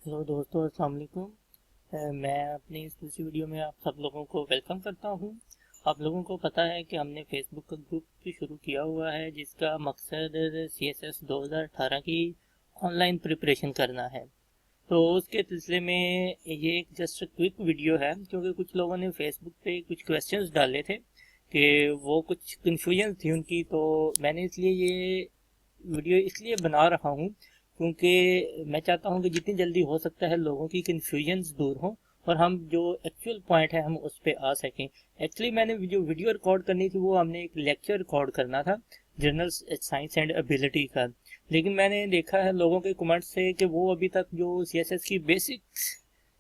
Hello दोस्तों, अस्सलाम वालेकुम। मैं अपनी इस दूसरी वीडियो में आप सब लोगों को वेलकम करता हूं। आप लोगों को पता है कि हमने फेसबुक का ग्रुप भी शुरू किया हुआ है जिसका मकसद CSS 2018 की ऑनलाइन प्रिपरेशन करना है। तो उसके सिलसिले में ये एक जस्ट क्विक वीडियो है क्योंकि कुछ लोगों ने फेसबुक पे कुछ क्वेश्चंस डाले थे कि वो कुछ कन्फ्यूजन थी उनकी, तो मैंने इसलिए ये वीडियो इसलिए बना रहा हूँ क्योंकि मैं चाहता हूँ कि जितनी जल्दी हो सकता है लोगों की कन्फ्यूजन्स दूर हों और हम जो एक्चुअल पॉइंट है हम उस पर आ सकें। एक्चुअली मैंने जो वीडियो रिकॉर्ड करनी थी वो हमने एक लेक्चर रिकॉर्ड करना था जनरल साइंस एंड एबिलिटी का, लेकिन मैंने देखा है लोगों के कमेंट्स से कि वो अभी तक जो CSS की बेसिक्स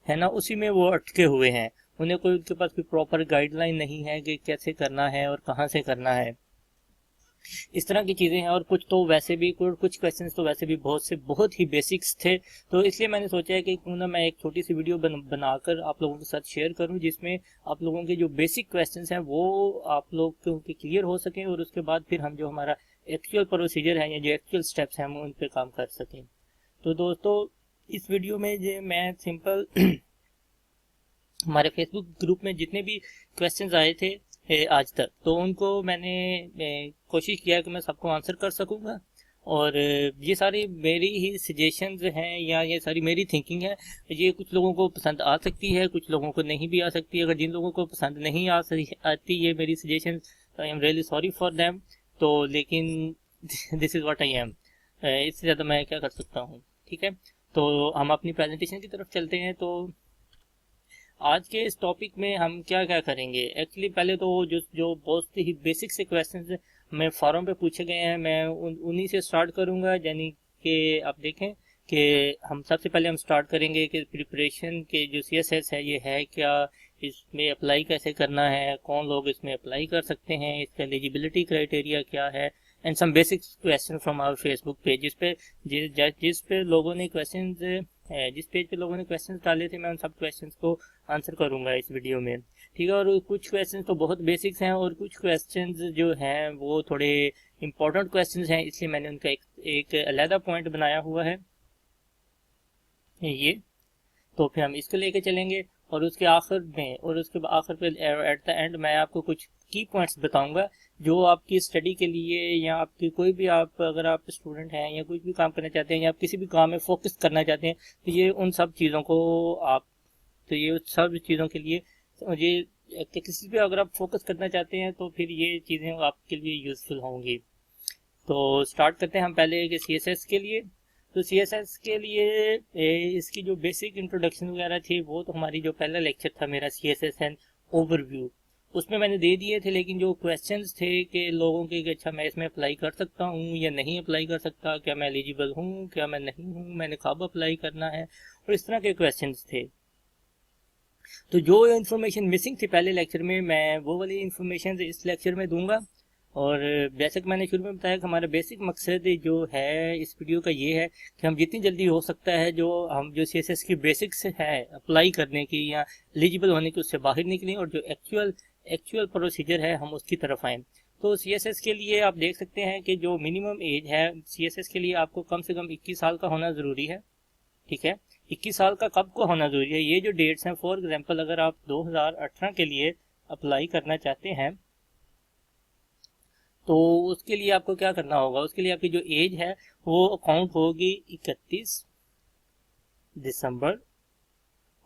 है ना उसी में वो अटके हुए हैं। उन्हें कोई उनके पास कोई प्रॉपर गाइडलाइन नहीं है कि कैसे करना है और कहाँ से करना है। इस तरह की चीज़ें हैं और कुछ तो वैसे भी कुछ क्वेश्चंस तो वैसे भी बहुत ही बेसिक्स थे। तो इसलिए मैंने सोचा है कि क्यों ना मैं एक छोटी सी वीडियो बनाकर आप लोगों के साथ शेयर करूं जिसमें आप लोगों के जो बेसिक क्वेश्चंस हैं वो आप लोग के क्लियर हो सकें और उसके बाद फिर हम जो हमारा एक्चुअल प्रोसीजर है या जो एक्चुअल स्टेप्स हैं हम उन पर काम कर सकें। तो दोस्तों, इस वीडियो में जो मैं सिंपल हमारे फेसबुक ग्रुप में जितने भी क्वेश्चंस आए थे आज तक, तो उनको मैंने कोशिश किया कि मैं सबको आंसर कर सकूंगा। और ये सारी मेरी ही सजेशंस हैं या ये सारी मेरी थिंकिंग है। ये कुछ लोगों को पसंद आ सकती है, कुछ लोगों को नहीं भी आ सकती। अगर जिन लोगों को पसंद नहीं आती ये मेरी suggestion, I am really sorry for them. तो लेकिन this is what I am. इससे ज़्यादा मैं क्या कर सकता हूँ। ठीक है, तो हम अपनी प्रेजेंटेशन की तरफ चलते हैं। तो आज के इस टॉपिक में हम क्या क्या करेंगे। एक्चुअली पहले तो जो जो बहुत ही बेसिक से क्वेश्चंस मैं फॉरम पे पूछे गए हैं मैं उन्हीं से स्टार्ट करूंगा। यानी कि आप देखें कि हम सबसे पहले हम स्टार्ट करेंगे कि प्रिपरेशन के जो CSS है ये है क्या, इसमें अप्लाई कैसे करना है, कौन लोग इसमें अप्लाई कर सकते हैं, इसका एलिजिबिलिटी क्राइटेरिया क्या है, and some basic question from our Facebook page जिस पे लोगों ने क्वेश्चन जिस पेज पे लोगों ने क्वेश्चंस डाले थे मैं उन सब क्वेश्चंस को आंसर करूंगा इस वीडियो में। ठीक है, और कुछ क्वेश्चंस तो बहुत बेसिक्स हैं और कुछ क्वेश्चंस जो हैं वो थोड़े इंपॉर्टेंट क्वेश्चंस हैं, इसलिए मैंने उनका एक अलहदा पॉइंट बनाया हुआ है ये। तो फिर हम इसको लेके चलेंगे और उसके आखिर में और उसके आखिर पे एट द एंड मैं आपको कुछ की पॉइंट्स बताऊंगा जो आपकी स्टडी के लिए या आपकी कोई भी आप अगर आप स्टूडेंट हैं या कुछ भी काम करना चाहते हैं या आप किसी भी काम में फोकस करना चाहते हैं तो ये उन सब चीज़ों को आप तो ये सब चीज़ों के लिए ये किसी पे अगर आप फोकस करना चाहते हैं तो फिर ये चीज़ें आपके लिए यूज़फुल होंगी। तो स्टार्ट करते हैं हम पहले कि CSS के लिए। तो CSS के लिए इसकी जो बेसिक इंट्रोडक्शन वगैरह थी वो तो हमारी जो पहला लेक्चर था मेरा CSS एंड ओवरव्यू उसमें मैंने दे दिए थे। लेकिन जो क्वेश्चंस थे कि लोगों के कि अच्छा मैं इसमें अप्लाई कर सकता हूँ या नहीं अप्लाई कर सकता, क्या मैं एलिजिबल हूँ क्या मैं नहीं हूँ, मैंने कब अप्लाई करना है, और इस तरह के क्वेश्चंस थे। तो जो इन्फॉर्मेशन मिसिंग थी पहले लेक्चर में मैं वो वाली इन्फॉर्मेशन इस लेक्चर में दूंगा। और जैसे कि मैंने शुरू में बताया कि हमारा बेसिक मकसद जो है इस वीडियो का ये है कि हम जितनी जल्दी हो सकता है जो हम जो CSS की बेसिक्स है अप्लाई करने की या एलिजिबल होने की उससे बाहर निकलें और जो एक्चुअल प्रोसीजर है हम उसकी तरफ आएँ। तो CSS के लिए आप देख सकते हैं कि जो मिनिमम एज है CSS के लिए आपको कम से कम 21 साल का होना ज़रूरी है। ठीक है, 21 साल का कब को होना जरूरी है, ये जो डेट्स हैं फॉर एग्जांपल अगर आप 2018 के लिए अप्लाई करना चाहते हैं तो उसके लिए आपको क्या करना होगा, उसके लिए आपकी जो एज है वो काउंट होगी 31 दिसंबर,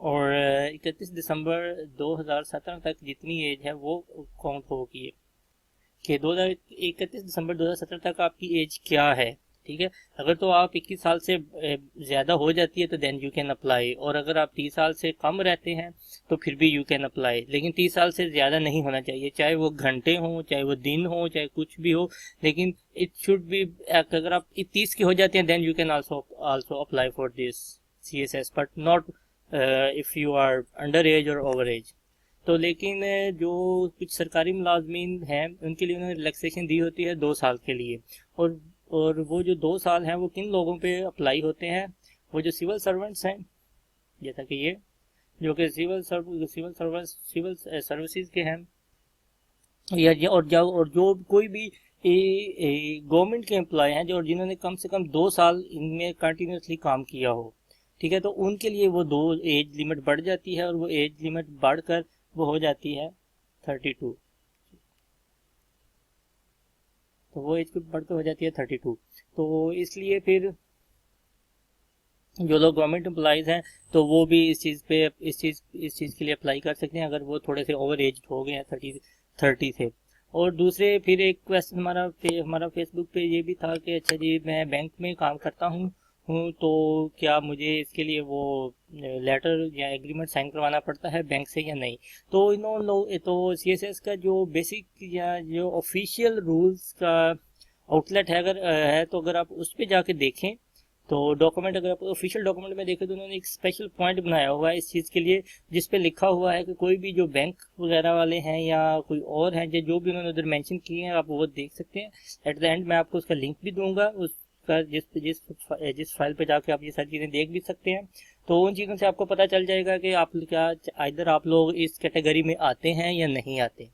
और 31 दिसंबर 2017 तक जितनी एज है वो काउंट होगी कि 31 दिसंबर 2017 तक आपकी एज क्या है। ठीक है, अगर तो आप 21 साल से ज़्यादा हो जाती है तो देन यू कैन अप्लाई, और अगर आप 30 साल से कम रहते हैं तो फिर भी यू कैन अप्लाई। लेकिन 30 साल से ज़्यादा नहीं होना चाहिए, चाहे वो घंटे हों चाहे वो दिन हो चाहे कुछ भी हो, लेकिन इट शुड बी अगर आप 30 की हो जाते हैं then you can also apply for this CSS but not if you are under age और ओवर एज। तो लेकिन जो कुछ सरकारी मुलाजमीन हैं उनके लिए उन्होंने रिलैक्सेशन दी होती है 2 साल के लिए। और वो जो 2 साल हैं वो किन लोगों पे अप्लाई होते हैं, वो जो सिविल सर्वेंट्स हैं जैसा कि ये जो कि सिविल सर्विसेज के हैं और जो कोई भी गवर्नमेंट के एम्प्लॉय हैं जो जिन्होंने कम से कम 2 साल इनमें कंटिन्यूसली काम किया हो। ठीक है, तो उनके लिए वो 2 एज लिमिट बढ़ जाती है और वो एज लिमिट बढ़कर वो हो जाती है 32। तो वो एज बढ़कर हो जाती है 32। तो इसलिए फिर जो लोग गवर्नमेंट एम्प्लॉइज़ हैं तो वो भी इस चीज़ के लिए अप्लाई कर सकते हैं अगर वो थोड़े से ओवर एज हो गए हैं 30 से। और दूसरे फिर एक क्वेश्चन हमारा फेसबुक पे ये भी था कि अच्छा जी मैं बैंक में काम करता हूँ तो क्या मुझे इसके लिए वो लेटर या एग्रीमेंट साइन करवाना पड़ता है बैंक से या नहीं। तो तो सीएसएस का जो बेसिक या जो ऑफिशियल रूल्स का आउटलेट है अगर है तो अगर आप उस पर जाके देखें तो डॉक्यूमेंट, अगर आप ऑफिशियल डॉक्यूमेंट में देखें तो उन्होंने एक स्पेशल पॉइंट बनाया हुआ है इस चीज़ के लिए, जिस पे लिखा हुआ है कि कोई भी जो बैंक वगैरह वाले हैं या कोई और हैं जो भी उन्होंने उधर मेंशन किए हैं आप वो देख सकते हैं। एट द एंड मैं आपको उसका लिंक भी दूंगा, उसका जिस फाइल पे जाके आप ये सारी चीज़ें देख भी सकते हैं। तो उन चीज़ों से आपको पता चल जाएगा कि आप क्या इधर आप लोग इस कैटेगरी में आते हैं या नहीं आते।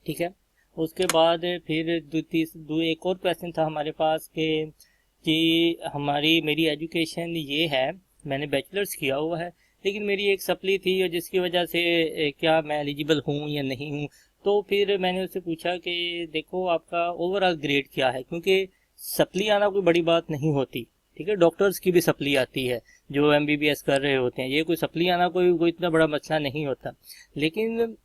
ठीक है, उसके बाद फिर एक और क्वेश्चन था हमारे पास कि मेरी एजुकेशन ये है, मैंने बैचलर्स किया हुआ है लेकिन मेरी एक सप्ली थी और जिसकी वजह से क्या मैं एलिजिबल हूँ या नहीं हूँ। तो फिर मैंने उससे पूछा कि देखो आपका ओवरऑल ग्रेड क्या है, क्योंकि सप्ली आना कोई बड़ी बात नहीं होती। ठीक है, डॉक्टर्स की भी सप्ली आती है जो एमबीबीएस कर रहे होते हैं, ये कोई सप्ली आना कोई इतना बड़ा मसला नहीं होता। लेकिन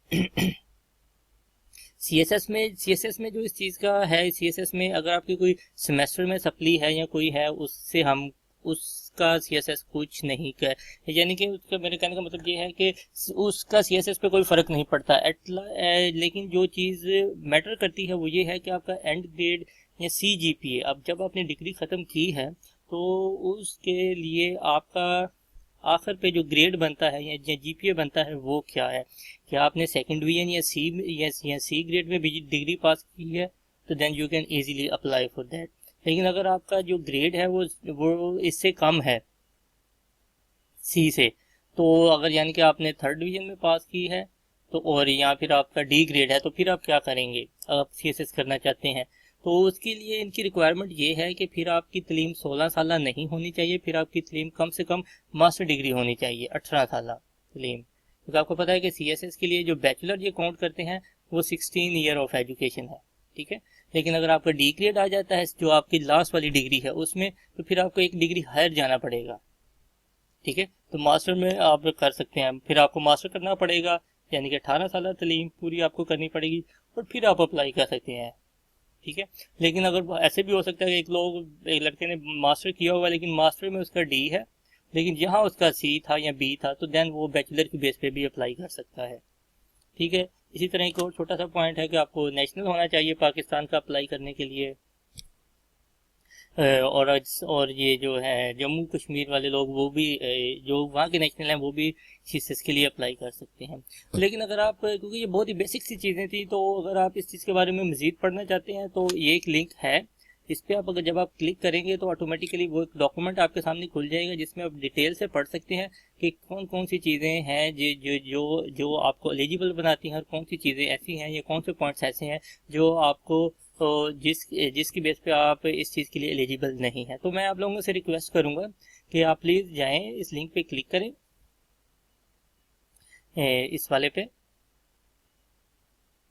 सीएसएस में जो इस चीज़ का है, सीएसएस में अगर आपकी कोई सेमेस्टर में सप्ली है या कोई है उससे हम उसका सीएसएस कुछ नहीं कर, यानी कि उसका मेरे कहने का मतलब ये है कि उसका सीएसएस पे कोई फ़र्क नहीं पड़ता लेकिन जो चीज़ मैटर करती है वो ये है कि आपका एंड ग्रेड या सीजीपीए, अब जब आपने डिग्री ख़त्म की है तो उसके लिए आपका आखिर पे जो ग्रेड बनता है या जीपीए बनता है वो क्या है। क्या आपने सेकंड डिवीजन या सी ग्रेड में भी डिग्री पास की है तो then you can easily apply for that. लेकिन अगर आपका जो ग्रेड है वो इससे कम है सी से, तो अगर यानी कि आपने थर्ड डिवीजन में पास की है तो और या फिर आपका डी ग्रेड है तो फिर आप क्या करेंगे, आप सीएसएस करना चाहते हैं तो उसके लिए इनकी रिक्वायरमेंट ये है कि फिर आपकी तलीम 16 साल नहीं होनी चाहिए, फिर आपकी तलीम कम से कम मास्टर डिग्री होनी चाहिए 18 साल तलीम। क्योंकि आपको पता है कि सीएसएस के लिए जो बैचलर ये काउंट करते हैं वो 16 ईयर ऑफ एजुकेशन है। ठीक है, लेकिन अगर आपका डी ग्रेड आ जाता है जो आपकी लास्ट वाली डिग्री है उसमें, तो फिर आपको एक डिग्री हायर जाना पड़ेगा। ठीक है, तो मास्टर में आप कर सकते हैं, फिर आपको मास्टर करना पड़ेगा यानी कि 18 साल तलीम पूरी आपको करनी पड़ेगी और फिर आप अप्लाई कर सकते हैं। ठीक है, लेकिन अगर ऐसे भी हो सकता है कि एक लड़के ने मास्टर किया हुआ लेकिन मास्टर में उसका डी है लेकिन यहाँ उसका सी था या बी था तो देन वो बैचलर की बेस पे भी अप्लाई कर सकता है। ठीक है, इसी तरह एक और छोटा सा पॉइंट है कि आपको नेशनल होना चाहिए पाकिस्तान का अप्लाई करने के लिए। और ये जो है जम्मू कश्मीर वाले लोग वो भी जो वहाँ के नेशनल हैं वो भी सीएसएस के लिए अप्लाई कर सकते हैं। लेकिन अगर आप, क्योंकि ये बहुत ही बेसिक सी चीज़ें थी, तो अगर आप इस चीज़ के बारे में मज़ीद पढ़ना चाहते हैं तो ये एक लिंक है, इस पर आप जब आप क्लिक करेंगे तो ऑटोमेटिकली वो एक डॉक्यूमेंट आपके सामने खुल जाएगा जिसमें आप डिटेल से पढ़ सकते हैं कि कौन कौन सी चीज़ें हैं जो जो जो जो आपको एलिजिबल बनाती हैं और कौन सी चीज़ें ऐसी हैं या कौन से पॉइंट्स ऐसे हैं जो आपको तो जिसकी बेस पे आप इस चीज़ के लिए एलिजिबल नहीं है। तो मैं आप लोगों से रिक्वेस्ट करूंगा कि आप प्लीज़ जाएं, इस लिंक पे क्लिक करें इस वाले पे,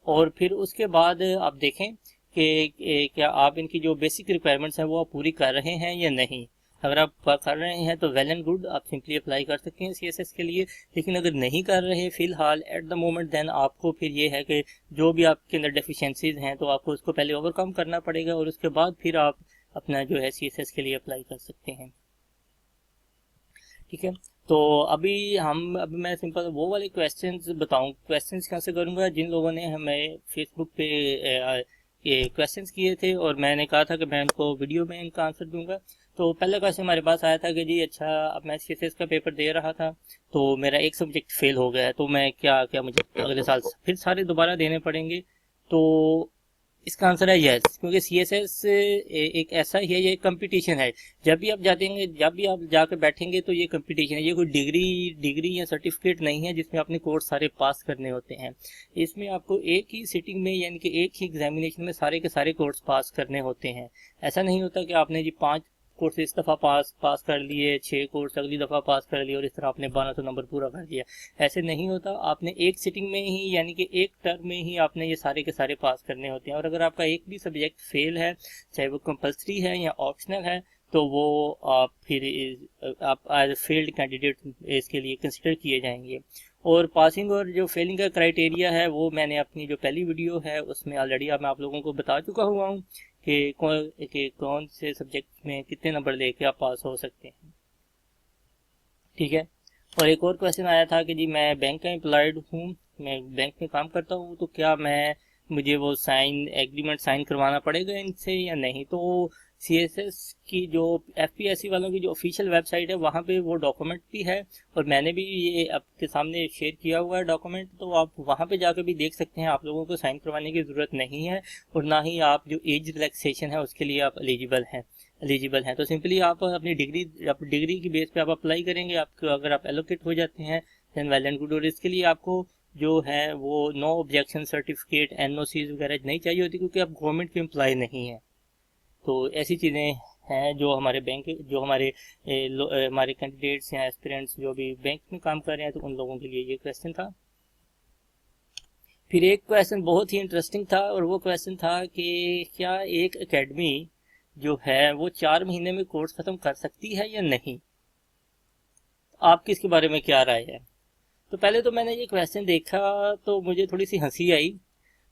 और फिर उसके बाद आप देखें कि क्या आप इनकी जो बेसिक रिक्वायरमेंट्स हैं वो आप पूरी कर रहे हैं या नहीं। अगर आप कर रहे हैं तो वेल एंड गुड, आप सिंपली अप्लाई कर सकते हैं सीएसएस के लिए। लेकिन अगर नहीं कर रहे फिलहाल एट द मोमेंट, देन आपको फिर ये है कि जो भी आपके अंदर डेफिशिएंसीज हैं तो आपको उसको पहले ओवरकम करना पड़ेगा और उसके बाद फिर आप अपना जो है सीएसएस के लिए अप्लाई कर सकते हैं। ठीक है, तो अभी मैं सिंपल वो वाले क्वेश्चंस बताऊं, क्वेश्चंस कैसे करूंगा जिन लोगों ने हमें फेसबुक पे ये क्वेश्चंस किए थे और मैंने कहा था कि मैं उनको वीडियो में इनका आंसर दूंगा। तो पहला क्वेश्चन हमारे पास आया था कि जी अच्छा, अब मैं सीएसएस का पेपर दे रहा था तो मेरा एक सब्जेक्ट फेल हो गया है तो मैं क्या मुझे अगले साल फिर सारे दोबारा देने पड़ेंगे। तो इसका आंसर है यस, क्योंकि सीएसएस एक ऐसा ही है, ये कंपटीशन है। जब भी आप जाकर बैठेंगे तो ये कंपटीशन है, ये कोई डिग्री या सर्टिफिकेट नहीं है जिसमें अपने कोर्स सारे पास करने होते हैं। इसमें आपको एक ही सिटिंग में यानी कि एक ही एग्जामिनेशन में सारे के सारे कोर्स पास करने होते हैं। ऐसा नहीं होता कि आपने जी कोर्स इस दफ़ा पास कर लिए, 6 कोर्स अगली दफ़ा पास कर लिए और इस तरह आपने 1200 नंबर पूरा कर दिया। ऐसे नहीं होता, आपने एक सिटिंग में ही यानी कि एक टर्म में ही आपने ये सारे के सारे पास करने होते हैं। और अगर आपका एक भी सब्जेक्ट फेल है, चाहे वो कंपल्सरी है या ऑप्शनल है, तो वो आप फिर आप एज फेल्ड कैंडिडेट इसके लिए कंसिडर किए जाएंगे। और पासिंग और जो फेलिंग का क्राइटेरिया है वो मैंने अपनी जो पहली वीडियो है उसमें ऑलरेडी मैं आप लोगों को बता चुका हुआ हूँ कि कौन से सब्जेक्ट में कितने नंबर लेके आप पास हो सकते हैं। ठीक है। और एक और क्वेश्चन आया था कि जी मैं बैंक का एम्प्लॉयड हूँ, मैं बैंक में काम करता हूँ, तो क्या मुझे वो एग्रीमेंट साइन करवाना पड़ेगा इनसे या नहीं। तो CSS की जो FPSC वालों की जो ऑफिशियल वेबसाइट है वहाँ पे वो डॉक्यूमेंट भी है और मैंने भी ये आपके सामने शेयर किया हुआ है डॉक्यूमेंट, तो आप वहाँ पे जाकर भी देख सकते हैं। आप लोगों को साइन करवाने की ज़रूरत नहीं है और ना ही आप जो एज रिलैक्सेशन है उसके लिए आप एलिजिबल हैं। तो सिंपली आप अपनी डिग्री की बेस पे आप अप्लाई करेंगे, आपको अगर आप एलोकेट हो जाते हैं देन वेल एंड गुड। और इसके लिए आपको जो है वो नो ऑब्जेक्शन सर्टिफिकेट, NOCs वगैरह नहीं चाहिए होती, क्योंकि आप गवर्नमेंट के एम्प्लॉय नहीं हैं। तो ऐसी चीज़ें हैं जो हमारे हमारे कैंडिडेट्स या एस्पिरेंट्स जो भी बैंक में काम कर रहे हैं, तो उन लोगों के लिए ये क्वेश्चन था। फिर एक क्वेश्चन बहुत ही इंटरेस्टिंग था और वो क्वेश्चन था कि क्या एक एकेडमी जो है वो 4 महीने में कोर्स ख़त्म कर सकती है या नहीं। आपकी इसके बारे में क्या राय है। तो पहले तो मैंने ये क्वेश्चन देखा तो मुझे थोड़ी सी हंसी आई।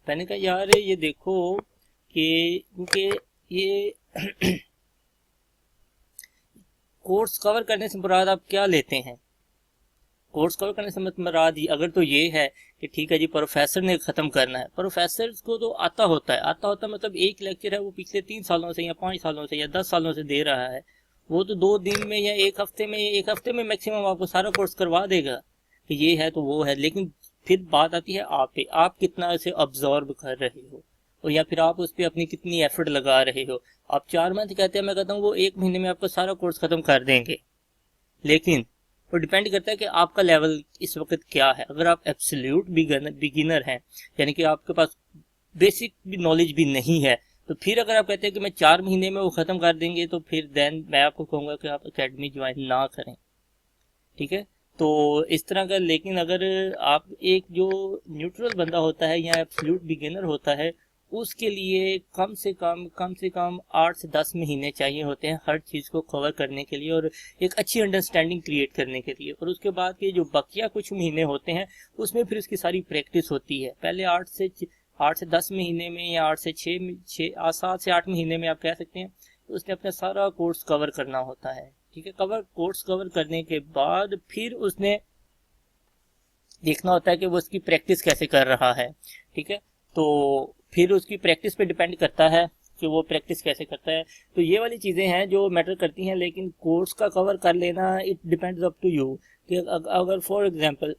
मैंने कहा यार ये देखो कि क्योंकि ये कोर्स कवर करने से मुराद आप क्या लेते हैं। कोर्स कवर करने से मुराद अगर तो ये है कि ठीक है जी प्रोफेसर ने ख़त्म करना है, प्रोफेसर को तो आता होता मतलब एक लेक्चर है वो पिछले 3 सालों से या 5 सालों से या 10 सालों से दे रहा है, वो तो 2 दिन में या एक हफ्ते में मैक्सिमम आपको सारा कोर्स करवा देगा कि ये है तो वो है। लेकिन फिर बात आती है आप पे, आप कितना इसे ऑब्जॉर्व कर रहे हो और या फिर आप उस पर अपनी कितनी एफर्ट लगा रहे हो। आप 4 मंथ कहते हैं, मैं कहता हूँ वो 1 महीने में आपका सारा कोर्स खत्म कर देंगे। लेकिन वो डिपेंड करता है कि आपका लेवल इस वक्त क्या है। अगर आप एब्सोल्यूट बिगिनर हैं, यानी कि आपके पास बेसिक भी नॉलेज भी नहीं है, तो फिर अगर आप कहते हैं कि मैं 4 महीने में वो ख़त्म कर देंगे, तो फिर देन मैं आपको कहूँगा कि आप एकेडमी ज्वाइन ना करें। ठीक है, तो इस तरह का। लेकिन अगर आप एक जो न्यूट्रल बंदा होता है या एब्सोल्यूट बिगिनर होता है, उसके लिए कम से कम 8 से 10 महीने चाहिए होते हैं हर चीज़ को कवर करने के लिए और एक अच्छी अंडरस्टैंडिंग क्रिएट करने के लिए। और उसके बाद के जो बकिया कुछ महीने होते हैं उसमें फिर उसकी सारी प्रैक्टिस होती है। पहले 8 से 10 महीने में या 7 से 8 महीने में आप कह सकते हैं, उसने अपना सारा कोर्स कवर करना होता है। ठीक है, कोर्स कवर करने के बाद फिर उसने देखना होता है कि वो उसकी प्रैक्टिस कैसे कर रहा है। ठीक है, तो फिर उसकी प्रैक्टिस पे डिपेंड करता है कि वो प्रैक्टिस कैसे करता है। तो ये वाली चीज़ें हैं जो मैटर करती हैं। लेकिन कोर्स का कवर कर लेना it depends up to you कि अगर फॉर एग्जांपल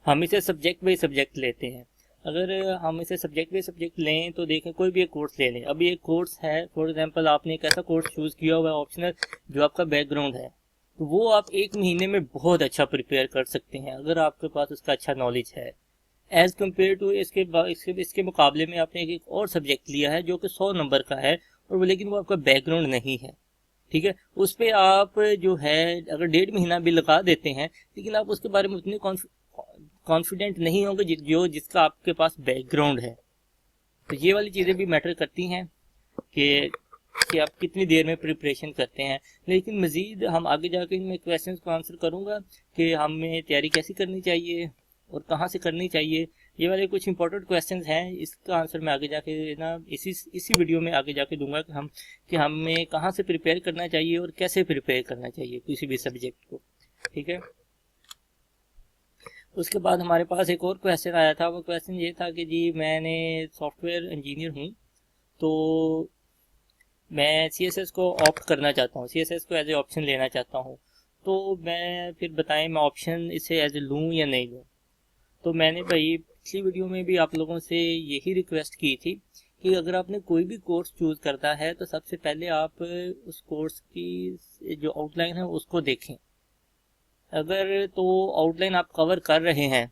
हम इसे सब्जेक्ट बाई सब्जेक्ट लेते हैं। अगर हम इसे सब्जेक्ट बाई सब्जेक्ट लें तो देखें कोई भी एक कोर्स ले लें। अभी एक कोर्स है, फॉर एग्जांपल आपने एक ऐसा कोर्स चूज़ किया हुआ है ऑप्शनल जो आपका बैकग्राउंड है, तो वो आप 1 महीने में बहुत अच्छा प्रिपेयर कर सकते हैं अगर आपके पास उसका अच्छा नॉलेज है। एज कम्पेयर टू इसके मुकाबले में आपने एक और सब्जेक्ट लिया है जो कि 100 नंबर का है और वो लेकिन वो आपका बैकग्राउंड नहीं है। ठीक है, उस पर आप जो है अगर 1.5 महीना भी लगा देते हैं, लेकिन आप उसके बारे में उतने कॉन्फिडेंट नहीं होंगे जिसका आपके पास बैकग्राउंड है। तो ये वाली चीज़ें भी मैटर करती हैं कि आप कितनी देर में प्रिपरेशन करते हैं। लेकिन मज़ीद हम आगे जाकर मैं क्वेश्चंस को आंसर करूंगा कि हमें तैयारी कैसी करनी चाहिए और कहाँ से करनी चाहिए। ये वाले कुछ इंपॉर्टेंट क्वेश्चंस हैं, इसका आंसर मैं आगे जाके ना इसी वीडियो में आगे जाके दूंगा कि हमें कहाँ से प्रिपेयर करना चाहिए और कैसे प्रिपेयर करना चाहिए किसी भी सब्जेक्ट को। ठीक है, उसके बाद हमारे पास एक और क्वेश्चन आया था। वो क्वेश्चन ये था कि जी मैंने सॉफ्टवेयर इंजीनियर हूँ, तो मैं CSS को ऑप्ट करना चाहता हूँ, CSS को एज ए ऑप्शन लेना चाहता हूँ, तो मैं फिर बताएं मैं ऑप्शन इसे एज ए लूँ या नहीं लूँ। तो मैंने भाई पिछली वीडियो में भी आप लोगों से यही रिक्वेस्ट की थी कि अगर आपने कोई भी कोर्स चूज़ करता है तो सबसे पहले आप उस कोर्स की जो आउटलाइन है उसको देखें। अगर तो आउटलाइन आप कवर कर रहे हैं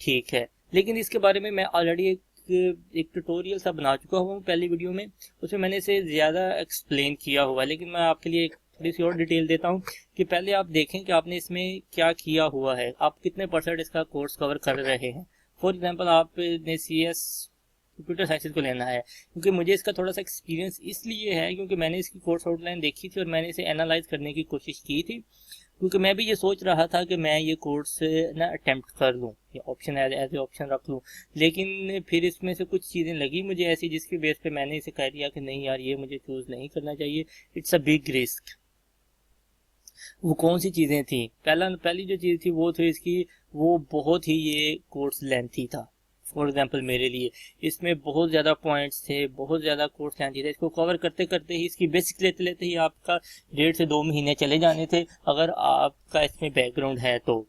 ठीक है, लेकिन इसके बारे में मैं ऑलरेडी एक एक ट्यूटोरियल सा बना चुका हूँ पहली वीडियो में, उसमें मैंने इसे ज़्यादा एक्सप्लेन किया हुआ है, लेकिन मैं आपके लिए थोड़ी सी और डिटेल देता हूँ कि पहले आप देखें कि आपने इसमें क्या किया हुआ है, आप कितने % इसका कोर्स कवर कर रहे हैं। फॉर एग्जांपल आपने CS कंप्यूटर साइंसेज को लेना है, क्योंकि मुझे इसका थोड़ा सा एक्सपीरियंस इसलिए है क्योंकि मैंने इसकी कोर्स आउटलाइन देखी थी और मैंने इसे एनालाइज करने की कोशिश की थी, क्योंकि मैं भी ये सोच रहा था कि मैं ये कोर्स ना अटेम्प्ट कर लूँ, ये ऑप्शन एज ए ऑप्शन रख लूँ, लेकिन फिर इसमें से कुछ चीज़ें लगी मुझे ऐसी जिसकी बेस पे मैंने इसे कह दिया कि नहीं यार ये मुझे चूज़ नहीं करना चाहिए, इट्स अ बिग रिस्क। वो कौन सी चीज़ें थी? पहली जो चीज़ थी वो थी इसकी, वो बहुत ही ये कोर्स लेंथी था। फॉर एग्जाम्पल मेरे लिए इसमें बहुत ज़्यादा पॉइंट्स थे, बहुत ज़्यादा कोर्स लेंथी था, इसको कवर करते करते ही इसकी बेसिक लेते लेते ही आपका 1.5 से 2 महीने चले जाने थे, अगर आपका इसमें बैकग्राउंड है तो।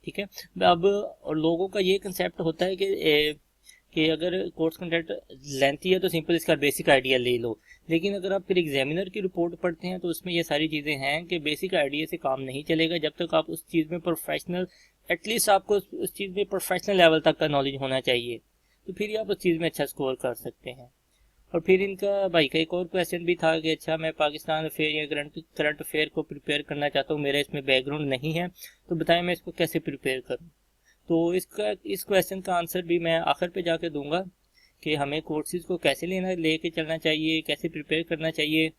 ठीक है, अब और लोगों का ये कंसेप्ट होता है कि अगर कोर्स कंटेंट लेंथी है तो सिंपल इसका बेसिक आइडिया ले लो, लेकिन अगर आप फिर एग्जामिनर की रिपोर्ट पढ़ते हैं तो उसमें ये सारी चीज़ें हैं कि बेसिक आइडिया से काम नहीं चलेगा जब तक आप उस चीज़ में प्रोफेशनल, एटलीस्ट आपको उस चीज़ में प्रोफेशनल लेवल तक का नॉलेज होना चाहिए, तो फिर आप उस चीज़ में अच्छा स्कोर कर सकते हैं। और फिर इनका भाई का एक और क्वेश्चन भी था कि अच्छा मैं पाकिस्तान अफेयर या करंट अफेयर को प्रिपेयर करना चाहता हूँ, मेरा इसमें बैकग्राउंड नहीं है, तो बताएं मैं इसको कैसे प्रिपेयर करूँ। तो इस क्वेश्चन का आंसर भी मैं आखिर पे जाके दूंगा कि हमें कोर्सेज को कैसे लेके चलना चाहिए, कैसे प्रिपेयर करना चाहिए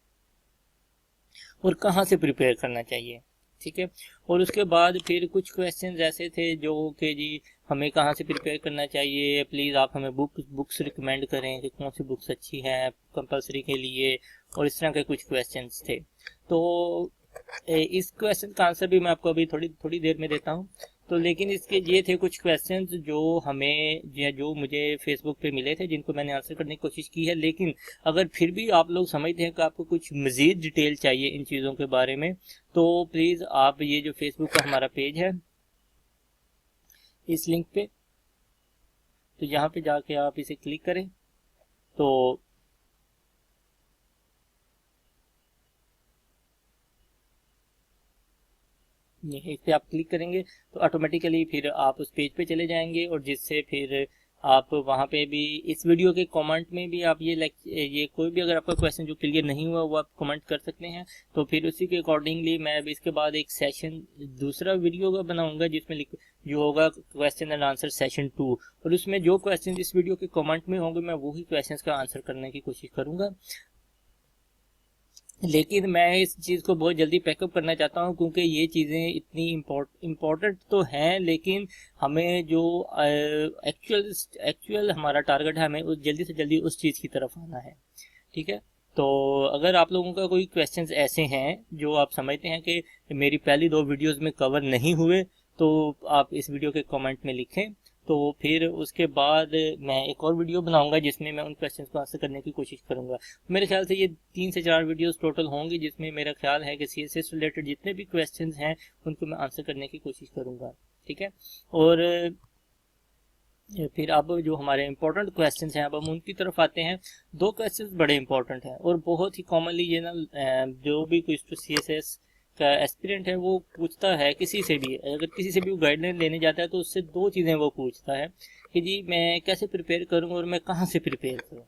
और कहाँ से प्रिपेयर करना चाहिए। ठीक है, और उसके बाद फिर कुछ क्वेश्चंस ऐसे थे जो कि जी हमें कहाँ से प्रिपेयर करना चाहिए, प्लीज़ आप हमें बुक्स रिकमेंड करें कि कौन सी बुक्स अच्छी हैं कंपलसरी के लिए, और इस तरह के कुछ क्वेश्चंस थे। तो इस क्वेश्चन का आंसर भी मैं आपको अभी थोड़ी देर में देता हूँ। तो लेकिन इसके ये थे कुछ क्वेश्चंस जो हमें जो मुझे फेसबुक पे मिले थे, जिनको मैंने आंसर करने की कोशिश की है, लेकिन अगर फिर भी आप लोग समझते हैं कि आपको कुछ मज़ीद डिटेल चाहिए इन चीज़ों के बारे में, तो प्लीज़ आप ये जो फेसबुक का हमारा पेज है इस लिंक पे, तो यहाँ पे जाके आप इसे क्लिक करें, तो इस पे आप क्लिक करेंगे तो ऑटोमेटिकली फिर आप उस पेज पे चले जाएंगे, और जिससे फिर आप वहाँ पे भी इस वीडियो के कमेंट में भी आप ये कोई भी अगर आपका क्वेश्चन जो क्लियर नहीं हुआ वो आप कमेंट कर सकते हैं। तो फिर उसी के अकॉर्डिंगली मैं अभी इसके बाद एक सेशन दूसरा वीडियो का बनाऊंगा जिसमें जो होगा क्वेश्चन एंड आंसर सेशन 2, और उसमें जो क्वेश्चन इस वीडियो के कमेंट में होंगे मैं वही क्वेश्चन का आंसर करने की कोशिश करूंगा। लेकिन मैं इस चीज़ को बहुत जल्दी पैकअप करना चाहता हूँ, क्योंकि ये चीज़ें इतनी इम्पोर्टेंट तो हैं, लेकिन हमें जो एक्चुअल हमारा टारगेट है, हमें उस जल्दी से जल्दी उस चीज़ की तरफ आना है। ठीक है, तो अगर आप लोगों का कोई क्वेश्चंस ऐसे हैं जो आप समझते हैं कि मेरी पहली 2 वीडियोज़ में कवर नहीं हुए, तो आप इस वीडियो के कमेंट में लिखें, तो फिर उसके बाद मैं एक और वीडियो बनाऊंगा जिसमें मैं उन क्वेश्चंस को आंसर करने की कोशिश करूंगा। मेरे ख्याल से ये 3 से 4 वीडियोस टोटल होंगी, जिसमें मेरा ख्याल है कि CSS रिलेटेड जितने भी क्वेश्चंस हैं उनको मैं आंसर करने की कोशिश करूंगा। ठीक है, और फिर अब जो हमारे इंपॉर्टेंट क्वेश्चंस हैं अब हम उनकी तरफ आते हैं। 2 क्वेश्चंस बड़े इंपॉर्टेंट हैं और बहुत ही कॉमनली ये ना जो भी कुछ तो CSS का एस्पिरेंट है वो पूछता है किसी से भी, अगर किसी से भी वो गाइडलाइन लेने जाता है तो उससे 2 चीज़ें वो पूछता है कि जी मैं कैसे प्रिपेयर करूँ और मैं कहाँ से प्रिपेयर करूँ।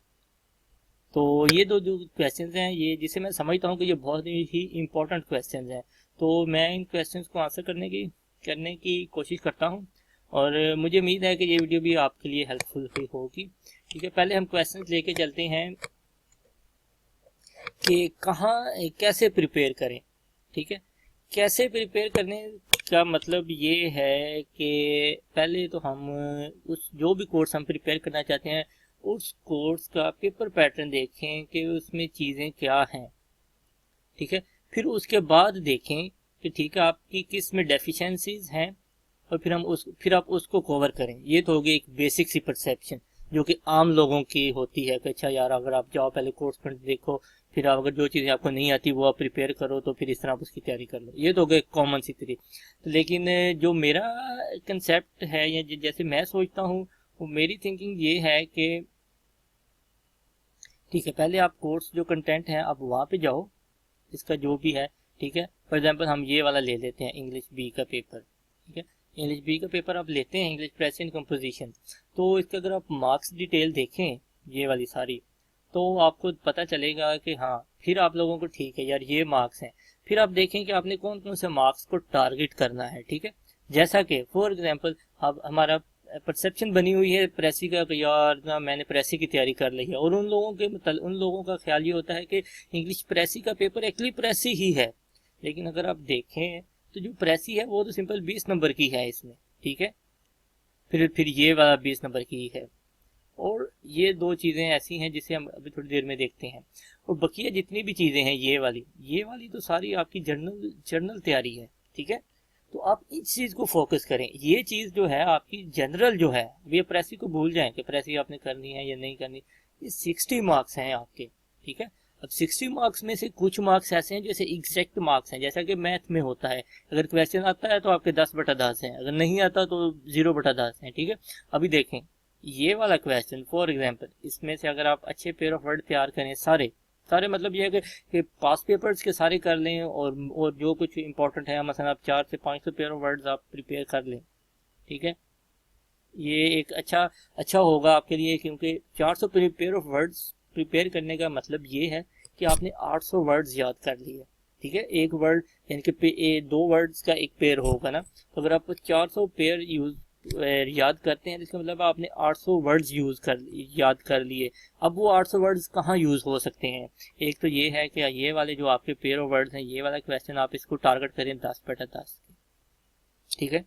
तो ये दो जो क्वेश्चंस हैं, ये जिसे मैं समझता हूँ कि ये बहुत ही इंपॉर्टेंट क्वेश्चंस हैं, तो मैं इन क्वेश्चंस को आंसर करने की कोशिश करता हूँ, और मुझे उम्मीद है कि ये वीडियो भी आपके लिए हेल्पफुल होगी। ठीक है, पहले हम क्वेश्चंस लेके चलते हैं कि कैसे प्रिपेयर करें। ठीक है, कैसे प्रिपेयर करने का मतलब ये है कि पहले तो हम उस जो भी कोर्स हम प्रिपेयर करना चाहते हैं उस कोर्स का पेपर पैटर्न देखें कि उसमें चीज़ें क्या हैं। ठीक है, फिर उसके बाद देखें कि ठीक है आपकी किस में डेफिशिएंसीज हैं, और फिर आप उसको कवर करें। ये तो होगी एक बेसिक सी परसेप्शन जो कि आम लोगों की होती है कि अच्छा यार अगर आप जाओ पहले कोर्स पर देखो, फिर अगर जो चीज़ें आपको नहीं आती वो आप प्रिपेयर करो, तो फिर इस तरह आप उसकी तैयारी कर लो। ये तो हो गया कॉमन सी तरीके। तो लेकिन जो मेरा कंसेप्ट है या जैसे मैं सोचता हूँ, वो मेरी थिंकिंग ये है कि ठीक है पहले आप कोर्स जो कंटेंट है आप वहाँ पे जाओ, इसका जो भी है। ठीक है, फॉर एग्जांपल हम ये वाला ले लेते हैं इंग्लिश B का पेपर। ठीक है, इंग्लिश बी का पेपर आप लेते हैं, इंग्लिश प्रेस एंड कंपोजिशन, तो इसके अगर आप मार्क्स डिटेल देखें ये वाली सारी, तो आपको पता चलेगा कि हाँ, फिर आप लोगों को ठीक है यार ये मार्क्स हैं। फिर आप देखें कि आपने कौन कौन से मार्क्स को टारगेट करना है, ठीक है। जैसा कि फॉर एग्जांपल अब हमारा परसेप्शन बनी हुई है प्रेसी का कि यार ना मैंने प्रेसी की तैयारी कर ली है, और उन लोगों का ख्याल ये होता है कि इंग्लिश प्रेसी का पेपर एक्चुअली प्रेसी ही है। लेकिन अगर आप देखें तो जो प्रेसी है वो तो सिंपल 20 नंबर की है इसमें, ठीक है। फिर ये वाला 20 नंबर की है, और ये दो चीज़ें ऐसी हैं जिसे हम अभी थोड़ी देर में देखते हैं। और बकिया जितनी भी चीज़ें हैं ये वाली तो सारी आपकी जर्नल तैयारी है, ठीक है। तो आप इस चीज़ को फोकस करें। ये चीज़ जो है आपकी जनरल जो है, ये प्रेसी को भूल जाएं कि प्रेसी आपने करनी है या नहीं करनी। ये 60 मार्क्स हैं आपके, ठीक है। अब 60 मार्क्स में से कुछ मार्क्स ऐसे हैं जैसे एग्जैक्ट मार्क्स हैं, जैसा कि मैथ में होता है, अगर क्वेश्चन आता है तो आपके 10/10 हैं, अगर नहीं आता तो 0/10 हैं, ठीक है। अभी देखें ये वाला क्वेश्चन फॉर एग्जांपल, इसमें से अगर आप अच्छे पेयर ऑफ वर्ड तैयार करें सारे सारे, मतलब ये है कि पास पेपर्स के सारे कर लें, और जो कुछ इंपॉर्टेंट है मसलन आप 400 से 500 पेयर ऑफ वर्ड्स आप प्रिपेयर कर लें, ठीक है। ये एक अच्छा होगा आपके लिए, क्योंकि 400 पेयर ऑफ वर्ड्स प्रिपेयर करने का मतलब ये है कि आपने 800 वर्ड्स याद कर लिए, ठीक है। एक वर्ड यानी कि 2 वर्ड्स का एक पेयर होगा ना, तो अगर आप 400 पेयर याद करते हैं तो इसका मतलब आपने 800 वर्ड्स याद कर लिए। अब वो 800 वर्ड्स कहाँ यूज हो सकते हैं? एक तो ये है कि ये वाले जो आपके पेयर ऑफ वर्ड्स हैं, ये वाला क्वेश्चन आप इसको टारगेट करें 10/10, ठीक है।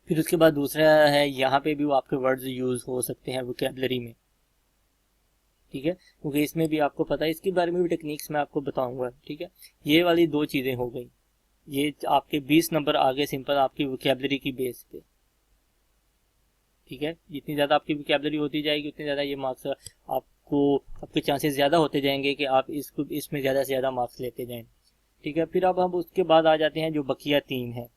फिर उसके बाद दूसरा है, यहाँ पे भी वो आपके वर्ड्स यूज हो सकते हैं वोकैबुलरी में, ठीक है, क्योंकि इसमें भी आपको पता है, इसके बारे में भी टेक्निक्स मैं आपको बताऊंगा, ठीक है। ये वाली 2 चीजें हो गई, ये आपके 20 नंबर आगे सिंपल आपकी वोकैबुलरी की बेस पे, ठीक है। जितनी ज़्यादा आपकी वोकैबुलरी होती जाएगी उतनी ज़्यादा ये मार्क्स आपके चांसेस ज़्यादा होते जाएंगे कि आप इसमें ज़्यादा से ज़्यादा मार्क्स लेते जाएं, ठीक है। फिर अब हम उसके बाद आ जाते हैं जो बकिया 3 है।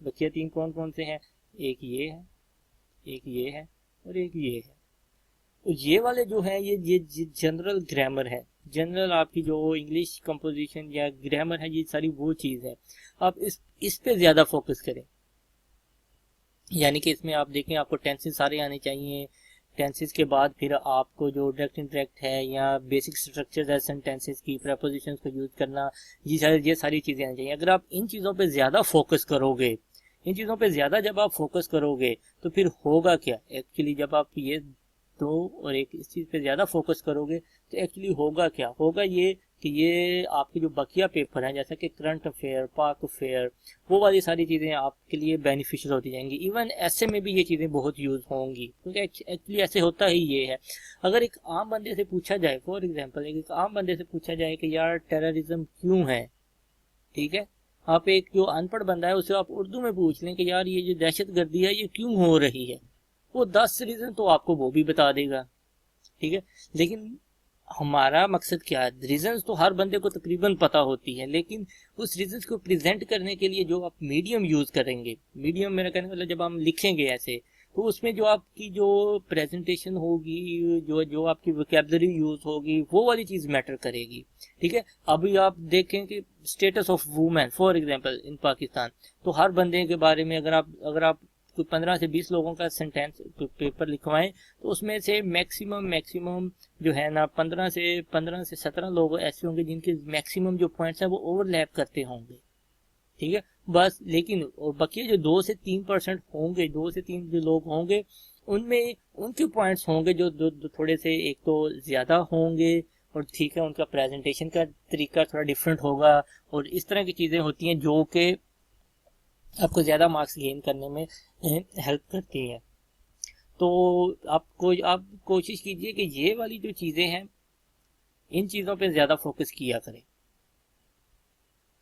बकिया 3 कौन कौन से हैं? एक ये है, एक ये है, और एक ये है। तो ये वाले जो है ये जनरल ग्रामर है, जनरल आपकी जो इंग्लिश कंपोजिशन या ग्रामर है, ये सारी वो चीज़ है। आप इस पे ज़्यादा फोकस करें, यानी कि इसमें आप देखें आपको टेंसेस सारे आने चाहिए। टेंसेस के बाद फिर आपको जो डायरेक्ट इंडायरेक्ट है या बेसिक स्ट्रक्चर्स है सेंटेंसेस की, प्रीपोजिशंस को यूज करना, ये सारी चीज़ें आनी चाहिए। अगर आप इन चीज़ों पे ज़्यादा फोकस करोगे, इन चीज़ों पे ज़्यादा जब आप फोकस करोगे तो फिर होगा क्या एक्चुअली, जब आप ये 2 और एक इस चीज़ पे ज़्यादा फोकस करोगे तो एक्चुअली होगा क्या, होगा ये कि ये आपके जो बकिया पेपर हैं जैसा कि करंट अफेयर, पाक अफेयर, वो वाली सारी चीज़ें आपके लिए बेनिफिशियल होती जाएंगी। इवन ऐसे में भी ये चीज़ें बहुत यूज़ होंगी, क्योंकि एक्चुअली ऐसे होता ही ये है। अगर एक आम बंदे से पूछा जाए, फॉर एग्जांपल एक आम बंदे से पूछा जाए कि यार टेररिज्म क्यों है, ठीक है, आप एक जो अनपढ़ बंदा है उसे आप उर्दू में पूछ लें कि यार ये जो दहशतगर्दी है ये क्यों हो रही है, वो 10 रीज़न तो आपको वो भी बता देगा, ठीक है। लेकिन हमारा मकसद क्या है? रीजंस तो हर बंदे को तकरीबन पता होती है, लेकिन उस रीजंस को प्रेजेंट करने के लिए जो आप मीडियम यूज करेंगे, मीडियम मेरा कहने मतलब जब हम लिखेंगे ऐसे, तो उसमें जो आपकी जो प्रेजेंटेशन होगी, जो आपकी वोकैबुलरी यूज होगी, वो वाली चीज मैटर करेगी, ठीक है। अभी आप देखें कि status of women for example in Pakistan, तो हर बंदे के बारे में अगर आप 15 से 20 लोगों का सेंटेंस पेपर लिखवाएं तो उसमें से मैक्सिमम जो है ना 15 से 17 लोग ऐसे होंगे जिनके मैक्सिमम जो पॉइंट्स हैं वो ओवरलैप करते होंगे, ठीक है। बस लेकिन और बाकी जो 2 से 3% होंगे, 2 से 3 जो लोग होंगे उनमें उनके पॉइंट्स होंगे जो थोड़े से एक तो ज़्यादा होंगे, और ठीक है उनका प्रेजेंटेशन का तरीका थोड़ा डिफरेंट होगा, और इस तरह की चीज़ें होती हैं जो कि आपको ज़्यादा मार्क्स गेन करने में हेल्प करती हैं। तो आप कोशिश कीजिए कि ये वाली जो चीज़ें हैं इन चीज़ों पे ज़्यादा फोकस किया करें,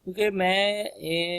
क्योंकि मैं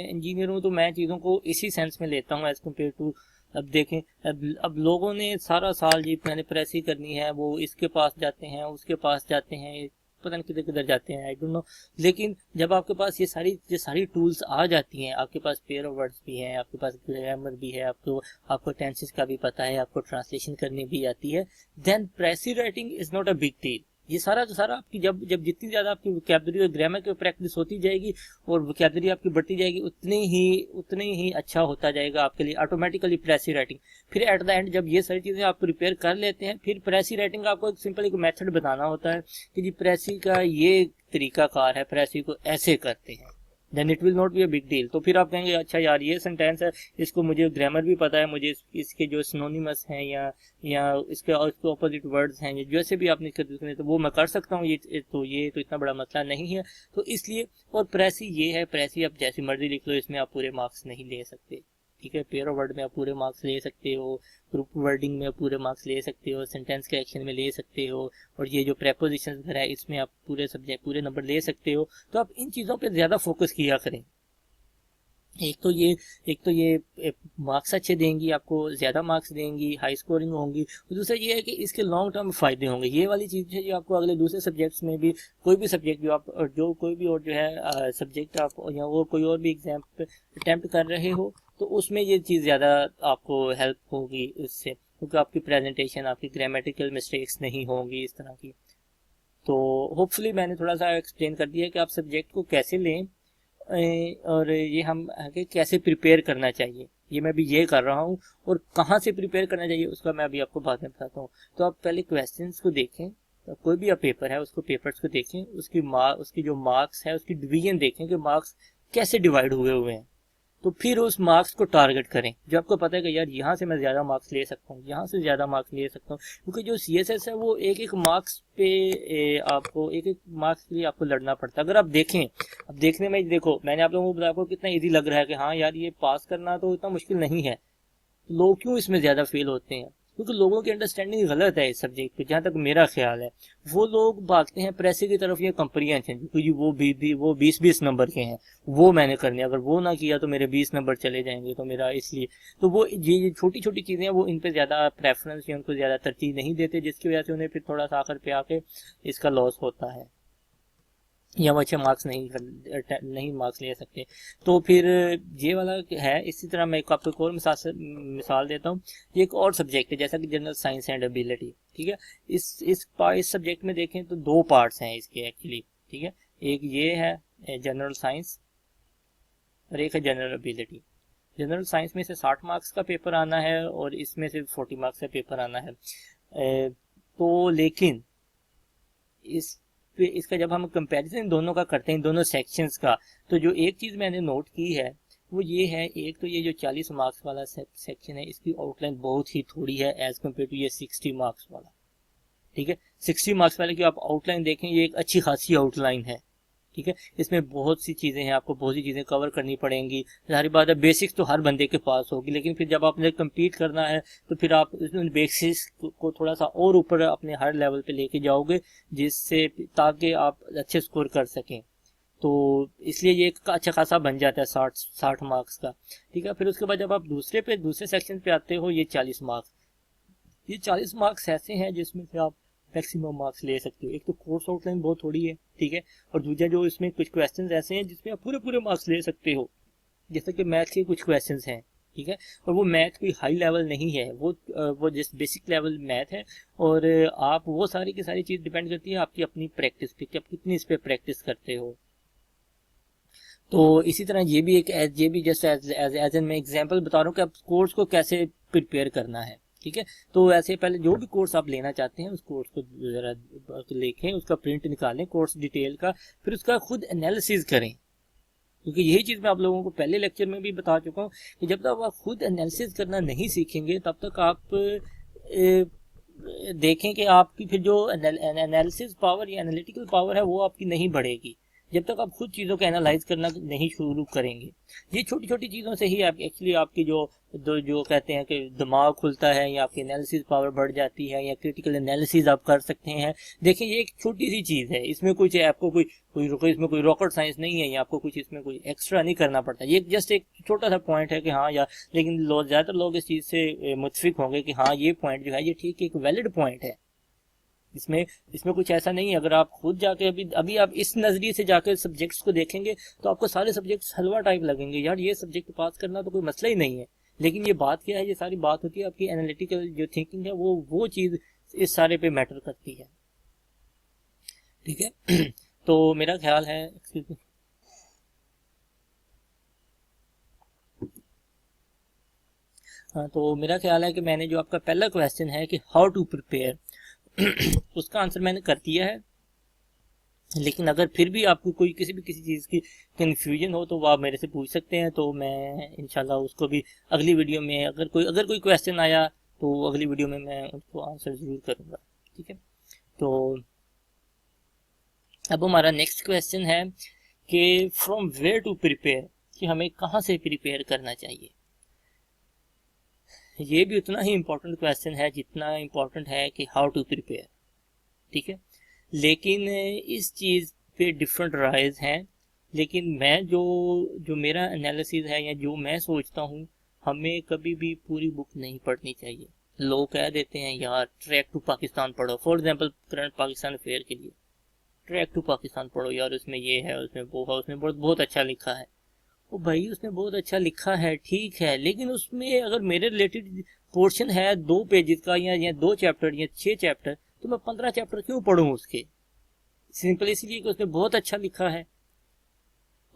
इंजीनियर हूँ तो मैं चीज़ों को इसी सेंस में लेता हूँ एज़ कम्पेयर टू। अब देखें अब लोगों ने सारा साल जी मैंने प्रेस ही करनी है, वो इसके पास जाते हैं, उसके पास जाते हैं, पता नहीं किधर किधर जाते हैं, आई डोंट नो। लेकिन जब आपके पास ये सारी टूल्स आ जाती हैं, आपके पास पेयर ऑफ वर्ड्स भी हैं, आपके पास ग्रामर भी है, आपको टेंसेस का भी पता है, आपको ट्रांसलेशन करनी भी आती है, then precis writing is not a big deal. ये सारा का सारा आपकी जब जब जितनी ज़्यादा आपकी वोकैबुलरी और ग्रामर की प्रैक्टिस होती जाएगी और वोकैबुलरी आपकी बढ़ती जाएगी, उतनी ही अच्छा होता जाएगा आपके लिए ऑटोमेटिकली प्रेसी राइटिंग। फिर एट द एंड जब ये सारी चीज़ें आप प्रिपेयर कर लेते हैं, फिर प्रेसी राइटिंग का आपको एक सिंपल एक मेथड बताना होता है कि जी प्रेसी का ये तरीकाकार है, प्रेसी को ऐसे करते हैं, then it will not be a big deal. तो फिर आप कहेंगे अच्छा यार ये सेंटेंस है, इसको मुझे ग्रामर भी पता है, मुझे इसके जो सिनोनिमस हैं या इसके ऑपोजिट वर्ड्स हैं, जैसे भी आपने तो वो मैं कर सकता हूँ, ये तो इतना बड़ा मसला नहीं है। तो इसलिए और प्रेसी ये है, प्रेसी आप जैसी मर्जी लिख लो, इसमें आप पूरे मार्क्स नहीं ले सकते, ठीक है। पेयर ऑफ वर्ड में आप पूरे मार्क्स ले सकते हो, ग्रुप वर्डिंग में आप पूरे मार्क्स ले सकते हो, सेंटेंस के एक्शन में ले सकते हो, और ये जो प्रेपोजिशंस वगैरह है इसमें आप पूरे सब्जेक्ट पूरे नंबर ले सकते हो। तो आप इन चीज़ों पे ज़्यादा फोकस किया करें। एक तो ये मार्क्स अच्छे देंगी, आपको ज़्यादा मार्क्स देंगी, हाई स्कोरिंग होंगी। और दूसरा ये है कि इसके लॉन्ग टर्म फ़ायदे होंगे। ये वाली चीज़ है जो आपको अगले दूसरे सब्जेक्ट्स में भी, कोई भी सब्जेक्ट जो कोई भी और जो है सब्जेक्ट आप या वो कोई और भी एग्जाम अटैम्प्ट कर रहे हो, तो उसमें ये चीज़ ज़्यादा आपको हेल्प होगी इससे, क्योंकि आपकी प्रेजेंटेशन, आपकी ग्रामेटिकल मिस्टेक्स नहीं होंगी इस तरह की। तो होपफुली मैंने थोड़ा सा एक्सप्लेन कर दिया कि आप सब्जेक्ट को कैसे लें और ये हम आगे कैसे प्रिपेयर करना चाहिए, ये मैं भी ये कर रहा हूँ। और कहाँ से प्रिपेयर करना चाहिए उसका मैं अभी आपको बाद में बताता हूँ। तो आप पहले क्वेश्चंस को देखें, तो कोई भी आप पेपर है उसको पेपर्स को देखें, उसकी जो मार्क्स है उसकी डिवीजन देखें कि मार्क्स कैसे डिवाइड हुए हैं। तो फिर उस मार्क्स को टारगेट करें, जो आपको पता है कि यार यहाँ से मैं ज़्यादा मार्क्स ले सकता हूँ, यहाँ से ज़्यादा मार्क्स ले सकता हूँ। क्योंकि जो CSS है वो एक मार्क्स पे आपको एक मार्क्स के लिए आपको लड़ना पड़ता है। अगर आप देखें, अब देखने में देखो, मैंने आप लोगों को बताया आपको कितना ईजी लग रहा है कि हाँ यार ये पास करना तो इतना मुश्किल नहीं है। लोग क्यों इसमें ज़्यादा फेल होते हैं? क्योंकि लोगों की अंडरस्टैंडिंग गलत है इस सब्जेक्ट पे, जहाँ तक मेरा ख्याल है। वो लोग भागते हैं प्रेसी की तरफ या कंप्रीहेंशन, क्योंकि वो 20-20 नंबर के हैं, वो मैंने करने, अगर वो ना किया तो मेरे 20 नंबर चले जाएंगे, तो मेरा इसलिए तो वो ये छोटी छोटी चीज़ें हैं, वो इन पे ज़्यादा प्रेफरेंस या उनको ज़्यादा तरजीह नहीं देते, जिसकी वजह से उन्हें फिर थोड़ा सा आखिर पे आके इसका लॉस होता है, या वो अच्छे मार्क्स नहीं मार्क्स ले सकते। तो फिर ये वाला है। इसी तरह मैं आपको एक और मिसाल देता हूँ। ये एक और सब्जेक्ट है जैसा कि जनरल साइंस एंड एबिलिटी, ठीक है। इस सब्जेक्ट में देखें तो 2 पार्ट्स हैं इसके एक्चुअली, ठीक है। एक ये है जनरल साइंस और एक है जनरल एबिलिटी। जनरल साइंस में से 60 मार्क्स का पेपर आना है और इसमें से 40 मार्क्स का पेपर आना है। तो लेकिन इसका जब हम कंपैरिजन दोनों का करते हैं, दोनों सेक्शंस का, तो जो एक चीज़ मैंने नोट की है वो ये है, एक तो ये जो 40 मार्क्स वाला सेक्शन है इसकी आउटलाइन बहुत ही थोड़ी है एज कम्पेयर टू ये 60 मार्क्स वाला, ठीक है। 60 मार्क्स वाले की आप आउटलाइन देखें, ये एक अच्छी खासी आउटलाइन है, ठीक है। इसमें बहुत सी चीज़ें हैं, आपको बहुत सी चीज़ें कवर करनी पड़ेंगी। सारी बात है, बेसिक्स तो हर बंदे के पास होगी, लेकिन फिर जब आपने कम्पीट करना है तो फिर आप उन बेसिक्स को थोड़ा सा और ऊपर अपने हर लेवल पे लेके जाओगे, जिससे ताकि आप अच्छे स्कोर कर सकें। तो इसलिए ये एक अच्छा खासा बन जाता है 60 मार्क्स का, ठीक है। फिर उसके बाद जब आप दूसरे सेक्शन पे आते हो, ये 40 मार्क्स, ये 40 मार्क्स ऐसे हैं जिसमें से आप मैक्सिमम मार्क्स ले सकते हो। एक तो कोर्स आउटलाइन बहुत थोड़ी है, ठीक है, और दूसरा जो इसमें कुछ क्वेश्चंस ऐसे हैं जिसमें आप पूरे मार्क्स ले सकते हो, जैसे कि मैथ के कुछ क्वेश्चंस हैं, ठीक है। और वो मैथ कोई हाई लेवल नहीं है, वो जस्ट बेसिक लेवल मैथ है। और आप वो सारी की सारी चीज़ डिपेंड करती है आपकी अपनी प्रैक्टिस पे, कि आप कितनी इस पर प्रैक्टिस करते हो। तो इसी तरह ये भी जस्ट एज एन मैं एग्जांपल बता रहा हूँ कि आप कोर्स को कैसे प्रिपेयर करना है, ठीक है। तो ऐसे पहले जो भी कोर्स आप लेना चाहते हैं उस कोर्स को जरा लिखें, उसका प्रिंट निकालें कोर्स डिटेल का, फिर उसका खुद एनालिसिस करें। क्योंकि यही चीज़ मैं आप लोगों को पहले लेक्चर में भी बता चुका हूँ कि जब तक आप खुद एनालिसिस करना नहीं सीखेंगे तब तक आप देखें कि आपकी फिर जो एनालिसिस पावर या एनालिटिकल पावर है वो आपकी नहीं बढ़ेगी, जब तक आप खुद चीज़ों को एनालाइज करना नहीं शुरू करेंगे। ये छोटी छोटी चीज़ों से ही आप एक्चुअली आपकी जो कहते हैं कि दिमाग खुलता है, या आपकी एनालिसिस पावर बढ़ जाती है, या क्रिटिकल एनालिसिस आप कर सकते हैं। देखिए ये एक छोटी सी चीज़ है, इसमें कुछ आपको इसमें कोई रॉकेट साइंस नहीं है, या आपको कुछ इसमें कोई एक्स्ट्रा नहीं करना पड़ता। ये जस्ट एक छोटा सा पॉइंट है कि हाँ यार, लेकिन ज़्यादातर लोग इस चीज़ से मुतफिक होंगे कि हाँ ये पॉइंट जो है ये ठीक एक वैलिड पॉइंट है। इसमें कुछ ऐसा नहीं है। अगर आप खुद जाके अभी आप इस नज़रिए से जाकर सब्जेक्ट्स को देखेंगे तो आपको सारे सब्जेक्ट्स हलवा टाइप लगेंगे, यार ये सब्जेक्ट पास करना तो कोई मसला ही नहीं है। लेकिन ये बात क्या है, ये सारी बात होती है आपकी एनालिटिकल जो थिंकिंग है, वो चीज़ इस सारे पे मैटर करती है। ठीक है। तो मेरा ख्याल है, एक्सक्यूज मी, हाँ, तो मेरा ख्याल है कि मैंने जो आपका पहला क्वेश्चन है कि हाउ टू प्रिपेयर उसका आंसर मैंने कर दिया है। लेकिन अगर फिर भी आपको कोई किसी चीज़ की कन्फ्यूजन हो तो वो आप मेरे से पूछ सकते हैं, तो मैं इंशाल्लाह उसको भी अगली वीडियो में, अगर कोई क्वेश्चन आया तो अगली वीडियो में मैं उसको आंसर ज़रूर करूँगा। ठीक है। तो अब हमारा नेक्स्ट क्वेश्चन है कि फ्रॉम वेयर टू प्रिपेयर, कि हमें कहाँ से प्रिपेयर करना चाहिए। ये भी उतना ही इम्पोर्टेंट क्वेश्चन है जितना इम्पोर्टेंट है कि हाउ टू प्रिपेयर। ठीक है। लेकिन इस चीज़ पे डिफरेंट राइज हैं। लेकिन मैं जो जो मेरा एनालिसिस है या जो मैं सोचता हूँ, हमें कभी भी पूरी बुक नहीं पढ़नी चाहिए। लोग कह देते हैं यार ट्रैक टू पाकिस्तान पढ़ो, for example current Pakistan affair के लिए ट्रैक टू पाकिस्तान पढ़ो यार, उसमें ये है, उसमें वो है, उसमें बहुत बहुत अच्छा लिखा है। ओ भाई, उसमें बहुत अच्छा लिखा है, ठीक है, लेकिन उसमें अगर मेरे रिलेटेड पोर्शन है 2 पेजेस का या 2 चैप्टर या 6 चैप्टर, तो मैं 15 चैप्टर क्यों पढ़ूं उसके? सिंपल इसलिए कि उसमें बहुत अच्छा लिखा है।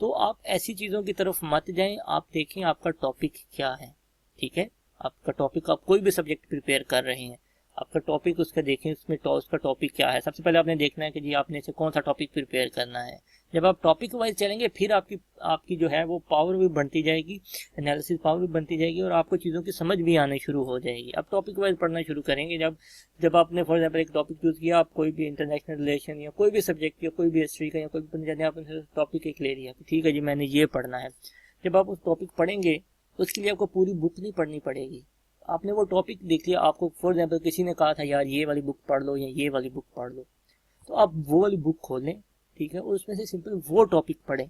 तो आप ऐसी चीज़ों की तरफ मत जाएं, आप देखें आपका टॉपिक क्या है। ठीक है। आपका टॉपिक, आप कोई भी सब्जेक्ट प्रिपेयर कर रहे हैं, आपका टॉपिक उसका देखें, उसमें उसका टॉपिक क्या है। सबसे पहले आपने देखना है कि जी आपने से कौन सा टॉपिक प्रिपेयर करना है। जब आप टॉपिक वाइज चलेंगे फिर आपकी आपकी जो है वो पावर भी बढ़ती जाएगी, एनालिसिस पावर भी बनती जाएगी और आपको चीज़ों की समझ भी आने शुरू हो जाएगी। आप टॉपिक वाइज पढ़ना शुरू करेंगे। जब जब आपने फॉर एग्जाम्पल एक टॉपिक चूज किया, आप कोई भी इंटरनेशनल रिलेशन या कोई भी सब्जेक्ट या कोई भी हिस्ट्री का या कोई भी पढ़ने जाते हैं, आपने टॉपिक एक ले लिया, ठीक है जी मैंने ये पढ़ना है। जब आप उस टॉपिक पढ़ेंगे उसके लिए आपको पूरी बुक नहीं पढ़नी पड़ेगी। आपने वो टॉपिक देख लिया, आपको फॉर एग्जाम्पल किसी ने कहा था यार ये वाली बुक पढ़ लो या ये वाली बुक पढ़ लो, तो आप वो वाली बुक खोलें, ठीक है, और उसमें से सिंपल वो टॉपिक पढ़ें।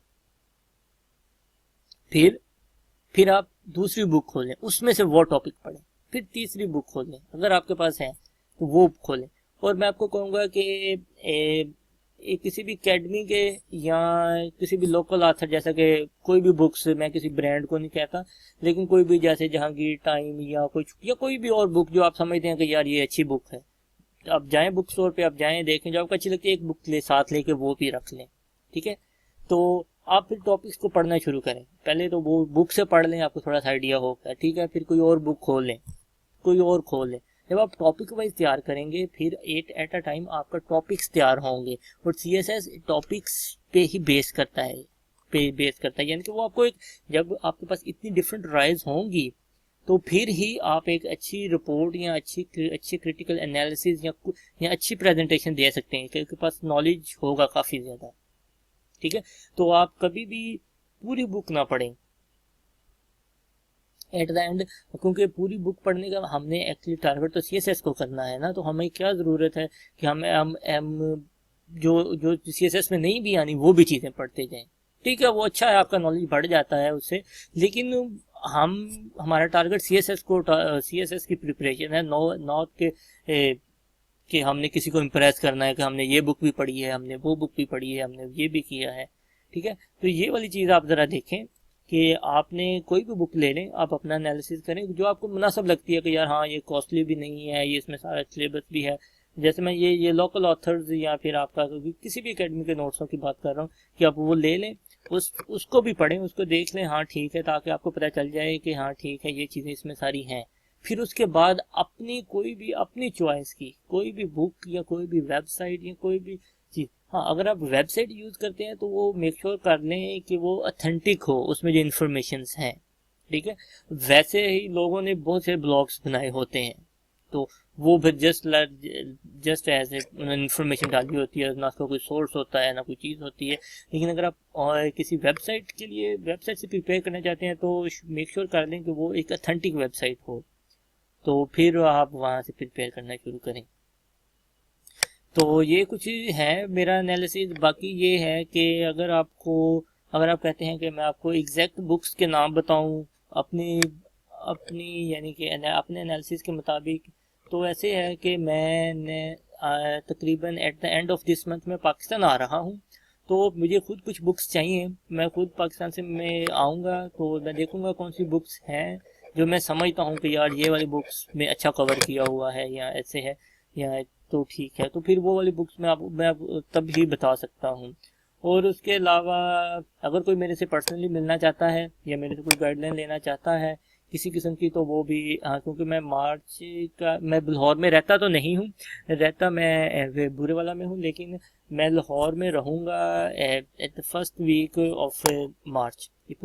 फिर आप दूसरी बुक खोलें, उसमें से वो टॉपिक पढ़ें। फिर तीसरी बुक खोलें अगर आपके पास है तो वो खोलें। और मैं आपको कहूँगा कि किसी भी अकेडमी के या किसी भी लोकल ऑथर, जैसा कि कोई भी बुक्स, मैं किसी ब्रांड को नहीं कहता, लेकिन कोई भी जैसे जहांगीर टाइम या कोई भी और बुक जो आप समझते हैं कि यार ये अच्छी बुक है, आप जाएं बुक स्टोर पे, आप जाएं देखें, जो आपको अच्छी लगती है एक बुक साथ लेके वो भी रख लें। ठीक है। तो आप फिर टॉपिक्स को पढ़ना शुरू करें। पहले तो वो बुक से पढ़ लें, आपको थोड़ा सा आइडिया होगा, ठीक है। फिर कोई और बुक खोल लें, कोई और खोल लें। जब आप टॉपिक वाइज तैयार करेंगे फिर एट अ टाइम आपका टॉपिक्स तैयार होंगे। और सीएसएस टॉपिक्स पे ही बेस करता है, यानी कि वो आपको एक, जब आपके पास इतनी डिफरेंट राइज होंगी तो फिर ही आप एक अच्छी रिपोर्ट या अच्छी क्रिटिकल एनालिसिस या अच्छी प्रेजेंटेशन दे सकते हैं, क्योंकि पास नॉलेज होगा काफ़ी ज़्यादा। ठीक है। तो आप कभी भी पूरी बुक ना पढ़ें एट द एंड, क्योंकि पूरी बुक पढ़ने का हमने एक्चुअली टारगेट तो सीएसएस को करना है ना, तो हमें क्या ज़रूरत है कि हम जो जो सीएसएस में नहीं भी आनी वो भी चीज़ें पढ़ते जाएं। ठीक है, वो अच्छा है, आपका नॉलेज बढ़ जाता है उससे। लेकिन हम हमारा टारगेट सीएसएस की प्रिपरेशन है, नॉट कि हमने किसी को इम्प्रेस करना है कि हमने ये बुक भी पढ़ी है, हमने वो बुक भी पढ़ी है, हमने ये भी किया है। ठीक है। तो ये वाली चीज़ आप ज़रा देखें कि आपने कोई भी बुक ले लें, आप अपना एनालिसिस करें जो आपको मुनासिब लगती है कि यार हाँ ये कॉस्टली भी नहीं है, ये इसमें सारा सिलेबस भी है। जैसे मैं ये लोकल ऑथर्स या फिर आपका किसी भी एकेडमी के नोट्सों की बात कर रहा हूँ, कि आप वो ले लें, उसको भी पढ़ें, उसको देख लें, हाँ ठीक है, ताकि आपको पता चल जाए कि हाँ ठीक है ये चीज़ें इसमें सारी हैं। फिर उसके बाद अपनी चॉइस की कोई भी बुक या कोई भी वेबसाइट या कोई भी चीज़, हाँ अगर आप वेबसाइट यूज़ करते हैं तो वो मेक श्योर कर लें कि वो ऑथेंटिक हो, उसमें जो इन्फॉर्मेशन हैं। ठीक है। वैसे ही लोगों ने बहुत से ब्लॉग्स बनाए होते हैं, तो वो फिर जस्ट ऐसे इन्फॉर्मेशन डाली होती है, ना उसका कोई सोर्स होता है ना कोई चीज़ होती है। लेकिन अगर आप किसी वेबसाइट के लिए वेबसाइट से प्रिपेयर करना चाहते हैं तो मेक श्योर कर लें कि वो एक ऑथेंटिक वेबसाइट हो, तो फिर आप वहाँ से प्रिपेयर करना शुरू करें। तो ये कुछ है मेरा एनालिसिस। बाकी ये है कि अगर आप कहते हैं कि मैं आपको एग्जैक्ट बुक्स के नाम बताऊं अपनी अपनी यानी कि अपने एनालिसिस के मुताबिक, तो ऐसे है कि मैंने तकरीबन at the end of this month में पाकिस्तान आ रहा हूँ, तो मुझे खुद कुछ बुक्स चाहिए। मैं खुद पाकिस्तान से मैं आऊँगा तो मैं देखूँगा कौन सी बुक्स हैं जो मैं समझता हूँ कि यार ये वाली बुक्स में अच्छा कवर किया हुआ है या ऐसे है, या तो ठीक है, तो फिर वो वाली बुक्स मैं तब ही बता सकता हूँ। और उसके अलावा अगर कोई मेरे से पर्सनली मिलना चाहता है या मेरे से कोई गाइडलाइन लेना चाहता है किसी किस्म की, तो वो भी क्योंकि मैं लाहौर में रहता तो नहीं हूँ, रहता मैं बुरे वाला में हूँ, लेकिन मैं लाहौर में रहूँगा at the first week of March. ये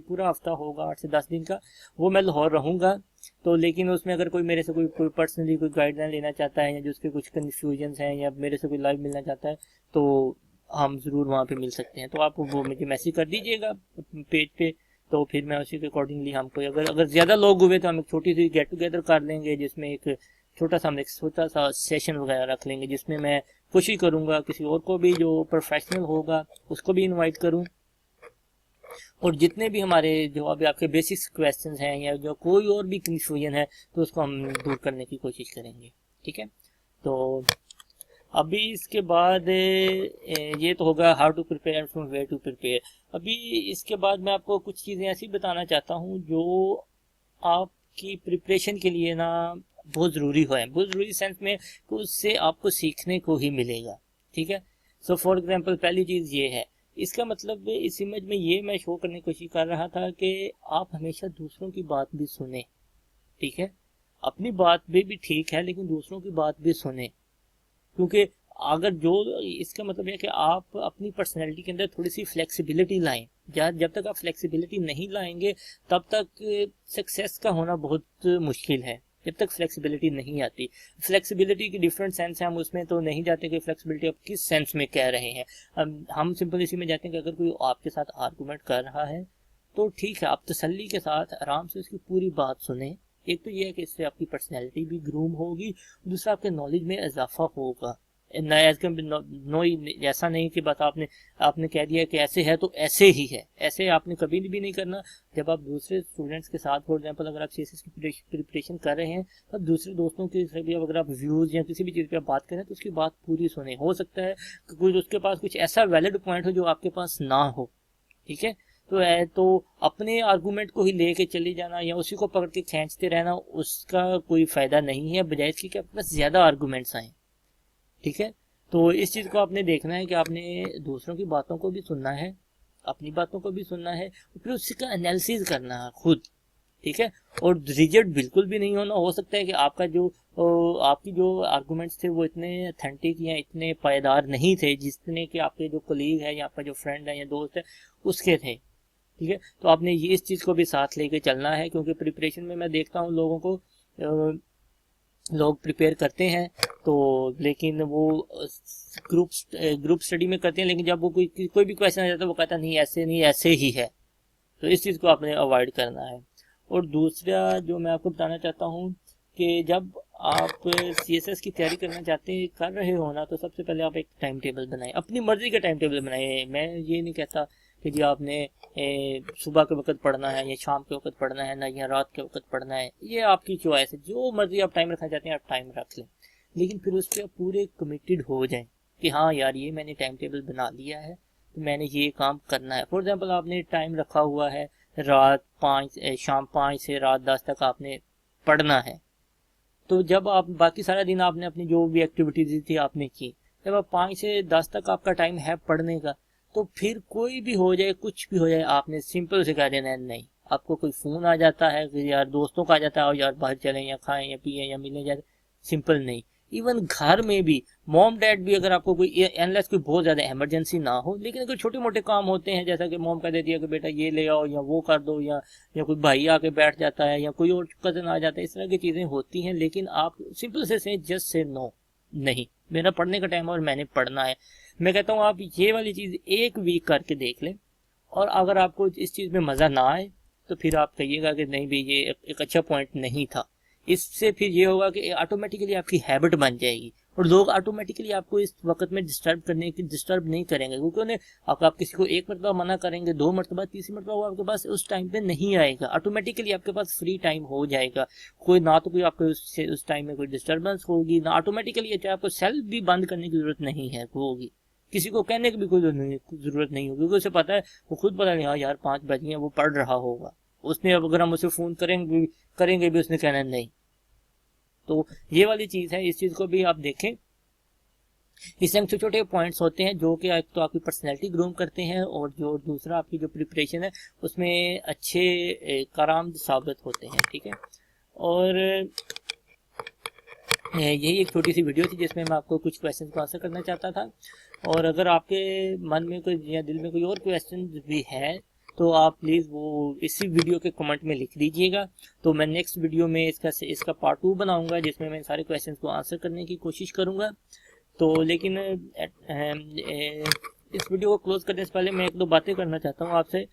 पूरा हफ्ता होगा 8 से 10 दिन का, वो मैं लाहौर रहूँगा। तो लेकिन उसमें अगर कोई मेरे से कोई पर्सनली कोई गाइडलाइन लेना चाहता है या जो उसके कुछ कन्फ्यूजन्स हैं या मेरे से कोई लाइव मिलना चाहता है, तो हम ज़रूर वहाँ पे मिल सकते हैं। तो आप वो मुझे मैसेज कर दीजिएगा पेज पे, तो फिर मैं उसी के अकॉर्डिंगली हम कोई अगर ज़्यादा लोग हुए तो हम एक छोटी सी गेट टुगेदर कर लेंगे, जिसमें एक छोटा सा सेशन वगैरह रख लेंगे, जिसमें मैं कोशिश करूँगा किसी और को भी जो प्रोफेशनल होगा उसको भी इनवाइट करूँ, और जितने भी हमारे जो अभी आपके बेसिक्स क्वेश्चंस हैं या जो कोई और भी कंफ्यूजन है तो उसको हम दूर करने की कोशिश करेंगे। ठीक है, तो अभी इसके बाद ये तो होगा how to prepare from where to prepare. अभी इसके बाद मैं आपको कुछ चीज़ें ऐसी बताना चाहता हूँ जो आपकी प्रिपरेशन के लिए ना बहुत ज़रूरी है, बहुत ज़रूरी सेंस में कि उससे आपको सीखने को ही मिलेगा। ठीक है, सो फॉर एग्जांपल पहली चीज़ ये है, इसका मतलब इस इमेज में ये मैं शो करने की कोशिश कर रहा था कि आप हमेशा दूसरों की बात भी सुने। ठीक है, अपनी बात भी ठीक है, लेकिन दूसरों की बात भी सुने, क्योंकि अगर जो इसका मतलब है कि आप अपनी पर्सनैलिटी के अंदर थोड़ी सी फ्लेक्सिबिलिटी लाएं। जब तक आप फ्लेक्सिबिलिटी नहीं लाएंगे तब तक सक्सेस का होना बहुत मुश्किल है, जब तक फ्लेक्सिबिलिटी नहीं आती। फ्लेक्सिबिलिटी की डिफरेंट सेंस है, हम उसमें तो नहीं जाते कि फ्लेक्सिबिलिटी आप किस सेंस में कह रहे हैं। हम सिंपल इसी में जाते हैं कि अगर कोई आपके साथ आर्गूमेंट कर रहा है तो ठीक है, आप तसल्ली के साथ आराम से उसकी पूरी बात सुने। एक तो ये है कि इससे आपकी पर्सनैलिटी भी ग्रूम होगी, दूसरा आपके नॉलेज में इजाफा होगा। ऐसा नहीं कि बस आपने कह दिया कि ऐसे है तो ऐसे ही है, ऐसे आपने कभी भी नहीं करना। जब आप दूसरे स्टूडेंट्स के साथ, फॉर एग्जांपल अगर आप सीएसएस की प्रिपरेशन कर रहे हैं तो दूसरे दोस्तों के से भी अगर आप व्यूज़ या किसी भी चीज़ पे आप बात करें तो उसकी बात पूरी सुने। हो सकता है कि कुछ उसके पास कुछ ऐसा वैलिड पॉइंट हो जो आपके पास ना हो। ठीक है, तो अपने आर्गूमेंट को ही लेके चले जाना या उसी को पकड़ के खींचते रहना, उसका कोई फायदा नहीं है, बजाय इसके कि आपके पास ज्यादा आर्गूमेंट्स आए। ठीक है, तो इस चीज को आपने देखना है कि आपने दूसरों की बातों को भी सुनना है, अपनी बातों को भी सुनना है, फिर उसका एनालिसिस करना है खुद। ठीक है, और रिजिड बिल्कुल भी नहीं होना। हो सकता है कि आपकी जो आर्गूमेंट्स थे वो इतने अथेंटिक या इतने पायदार नहीं थे जितने कि आपके जो कलीग है या आपका जो फ्रेंड है या दोस्त है उसके थे। ठीक है, तो आपने ये इस चीज़ को भी साथ लेके चलना है, क्योंकि प्रिपरेशन में मैं देखता हूँ लोगों को, लोग प्रिपेयर करते हैं तो लेकिन वो ग्रुप स्टडी में करते हैं, लेकिन जब वो कोई भी क्वेश्चन आ जाता है वो कहता नहीं ऐसे ही है। तो इस चीज़ को आपने अवॉइड करना है। और दूसरा जो मैं आपको बताना चाहता हूँ कि जब आप सीएसएस की तैयारी कर रहे हो ना, तो सबसे पहले आप एक टाइम टेबल बनाएं, अपनी मर्जी का टाइम टेबल बनाएं। मैं ये नहीं कहता कि जी आपने सुबह के वक्त पढ़ना है या शाम के वक्त पढ़ना है ना, या रात के वक्त पढ़ना है, ये आपकी चॉइस है। जो मर्जी आप टाइम रखना चाहते हैं आप टाइम रख लें, लेकिन फिर उस पर पूरे कमिटेड हो जाएं कि हाँ यार ये मैंने टाइम टेबल बना लिया है तो मैंने ये काम करना है। फॉर एग्जाम्पल आपने टाइम रखा हुआ है शाम 5 से रात 10 तक आपने पढ़ना है, तो जब आप बाकी सारा दिन आपने अपनी जो भी एक्टिविटीज थी आपने की, जब आप 5 से 10 तक आपका टाइम है पढ़ने का, तो फिर कोई भी हो जाए कुछ भी हो जाए आपने सिंपल से कह देना है नहीं। आपको कोई फोन आ जाता है कि यार दोस्तों का आ जाता है यार बाहर चलें या खाएं या पिए या मिलने जाए, सिंपल नहीं। इवन घर में भी मॉम डैड भी, अगर आपको कोई अनलेस कोई बहुत ज़्यादा इमरजेंसी ना हो, लेकिन अगर छोटे मोटे काम होते हैं जैसा कि मॉम कह देती है कि बेटा ये ले आओ या वो कर दो, या कोई भाई आके बैठ जाता है या कोई और कज़न आ जाता है, इस तरह की चीज़ें होती हैं, लेकिन आप सिंपल से जस्ट से नो, नहीं मेरा पढ़ने का टाइम है और मैंने पढ़ना है। मैं कहता हूँ आप ये वाली चीज़ 1 वीक करके देख लें, और अगर आपको इस चीज़ में मज़ा ना आए तो फिर आप कहिएगा कि नहीं भाई ये एक अच्छा पॉइंट नहीं था। इससे फिर ये होगा कि ऑटोमेटिकली आपकी हैबिट बन जाएगी और लोग ऑटोमेटिकली आपको इस वक्त में डिस्टर्ब नहीं करेंगे, क्योंकि उन्हें आप किसी को 1 मरतबा मना करेंगे, 2 मरतबा, तीसरी मरतबा वो आपके पास उस टाइम पे नहीं आएगा, ऑटोमेटिकली आपके पास फ्री टाइम हो जाएगा। कोई ना तो कोई आपको उस टाइम में कोई डिस्टर्बेंस होगी ना, ऑटोमेटिकली आपको सेल भी बंद करने की जरूरत नहीं है, होगी किसी को कहने की भी कोई जरूरत नहीं होगी, क्योंकि उसे पता है, वो खुद पता नहीं हाँ यार 5 बज गए वो पढ़ रहा होगा, उसने अगर हम उसे फोन करेंगे भी उसने कहना नहीं। तो ये वाली चीज़ है, इस चीज़ को भी आप देखें इस तरह छोटे छोटे पॉइंट्स होते हैं जो कि एक तो आपकी पर्सनैलिटी ग्रूम करते हैं, और जो दूसरा आपकी जो प्रिपरेशन है उसमें अच्छे कारआमद साबित होते हैं। ठीक है, और यही एक छोटी सी वीडियो थी जिसमें मैं आपको कुछ क्वेश्चन को आंसर करना चाहता था। और अगर आपके मन में कोई या दिल में कोई और क्वेश्चन भी है तो आप प्लीज़ वो इसी वीडियो के कमेंट में लिख दीजिएगा। तो मैं नेक्स्ट वीडियो में इसका पार्ट 2 बनाऊंगा जिसमें मैं सारे क्वेश्चन को आंसर करने की कोशिश करूंगा। तो लेकिन इस वीडियो को क्लोज करने से पहले मैं एक दो बातें करना चाहता हूँ आपसे।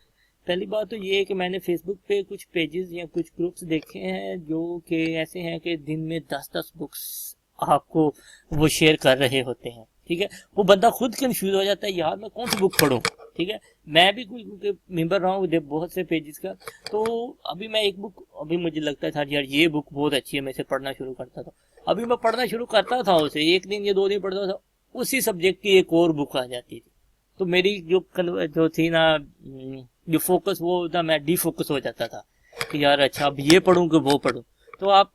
पहली बात तो ये है कि मैंने फेसबुक पे कुछ पेजेस या कुछ ग्रुप्स देखे हैं जो कि ऐसे हैं कि दिन में 10-10 बुक्स आपको वो शेयर कर रहे होते हैं। ठीक है, वो बंदा खुद कंफ्यूज हो जाता है, यार मैं कौन सी बुक पढूं। ठीक है, मैं भी कोई मेंबर रहा हूँ बहुत से पेजेस का। तो अभी मैं एक बुक, अभी मुझे लगता था यार ये बुक बहुत अच्छी है, मैं इसे पढ़ना शुरू करता था। अभी मैं पढ़ना शुरू करता था उसे, एक दिन या 2 दिन पढ़ता था, उसी सब्जेक्ट की एक और बुक आ जाती थी। तो मेरी जो थी ना, जो फोकस वो था, मैं डिफोकस हो जाता था कि यार अच्छा अब ये पढूं कि वो पढूं। तो आप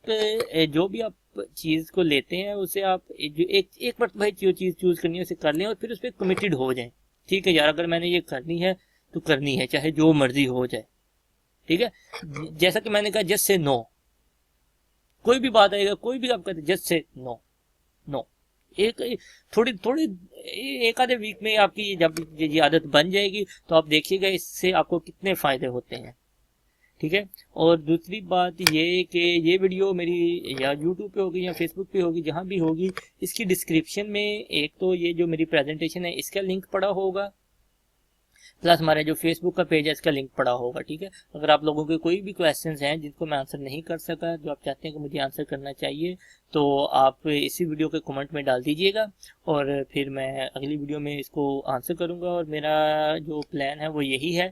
जो भी आप चीज को लेते हैं उसे आप जो एक बार भाई जो चीज चूज करनी है उसे कर लें और फिर उस पर कमिटेड हो जाएं। ठीक है यार, अगर मैंने ये करनी है तो करनी है, चाहे जो मर्जी हो जाए। ठीक है, जैसा कि मैंने कहा, जस्ट से नो। कोई भी बात आएगा, कोई भी आप कहते जस्ट से नो, नो। एक थोड़ी थोड़ी एक आधे वीक में आपकी जब ये आदत बन जाएगी तो आप देखिएगा इससे आपको कितने फायदे होते हैं। ठीक है, और दूसरी बात ये कि ये वीडियो मेरी या यूट्यूब पे होगी या फेसबुक पे होगी, जहां भी होगी, इसकी डिस्क्रिप्शन में एक तो ये जो मेरी प्रेजेंटेशन है इसका लिंक पड़ा होगा, प्लस हमारा जो फेसबुक का पेज है इसका लिंक पड़ा होगा। ठीक है, अगर आप लोगों के कोई भी क्वेश्चंस हैं जिनको मैं आंसर नहीं कर सका, जो आप चाहते हैं कि मुझे आंसर करना चाहिए, तो आप इसी वीडियो के कमेंट में डाल दीजिएगा और फिर मैं अगली वीडियो में इसको आंसर करूंगा। और मेरा जो प्लान है वो यही है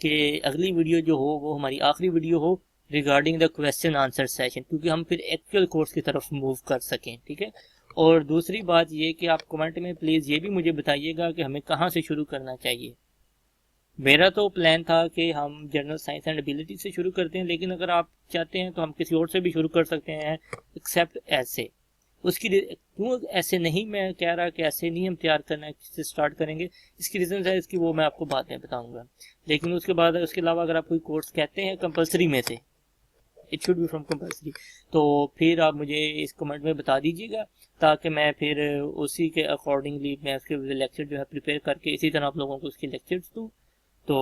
कि अगली वीडियो जो हो वो हमारी आखिरी वीडियो हो regarding the question answer session, क्योंकि हम फिर एक्चुअल कोर्स की तरफ मूव कर सकें। ठीक है, और दूसरी बात ये कि आप कमेंट में प्लीज़ ये भी मुझे बताइएगा कि हमें कहाँ से शुरू करना चाहिए। मेरा तो प्लान था कि हम जनरल साइंस एंड एबिलिटी से शुरू करते हैं, लेकिन अगर आप चाहते हैं तो हम किसी और से भी शुरू कर सकते हैं, एक्सेप्ट ऐसे। उसकी क्यों ऐसे नहीं, मैं कह रहा कि ऐसे नहीं हम तैयार करना है, किससे स्टार्ट करेंगे, इसकी रीजन है इसकी, वो मैं आपको बाद में बताऊंगा। लेकिन उसके बाद उसके अलावा अगर आप कोई कोर्स कहते हैं कंपलसरी में से, it should be from compulsory, तो फिर आप मुझे इस कमेंट में बता दीजिएगा, ताकि मैं फिर उसी के अकॉर्डिंगली मैं उसके लेक्चर जो है प्रिपेयर करके इसी तरह आप लोगों को उसके लेक्चर्स दूँ। तो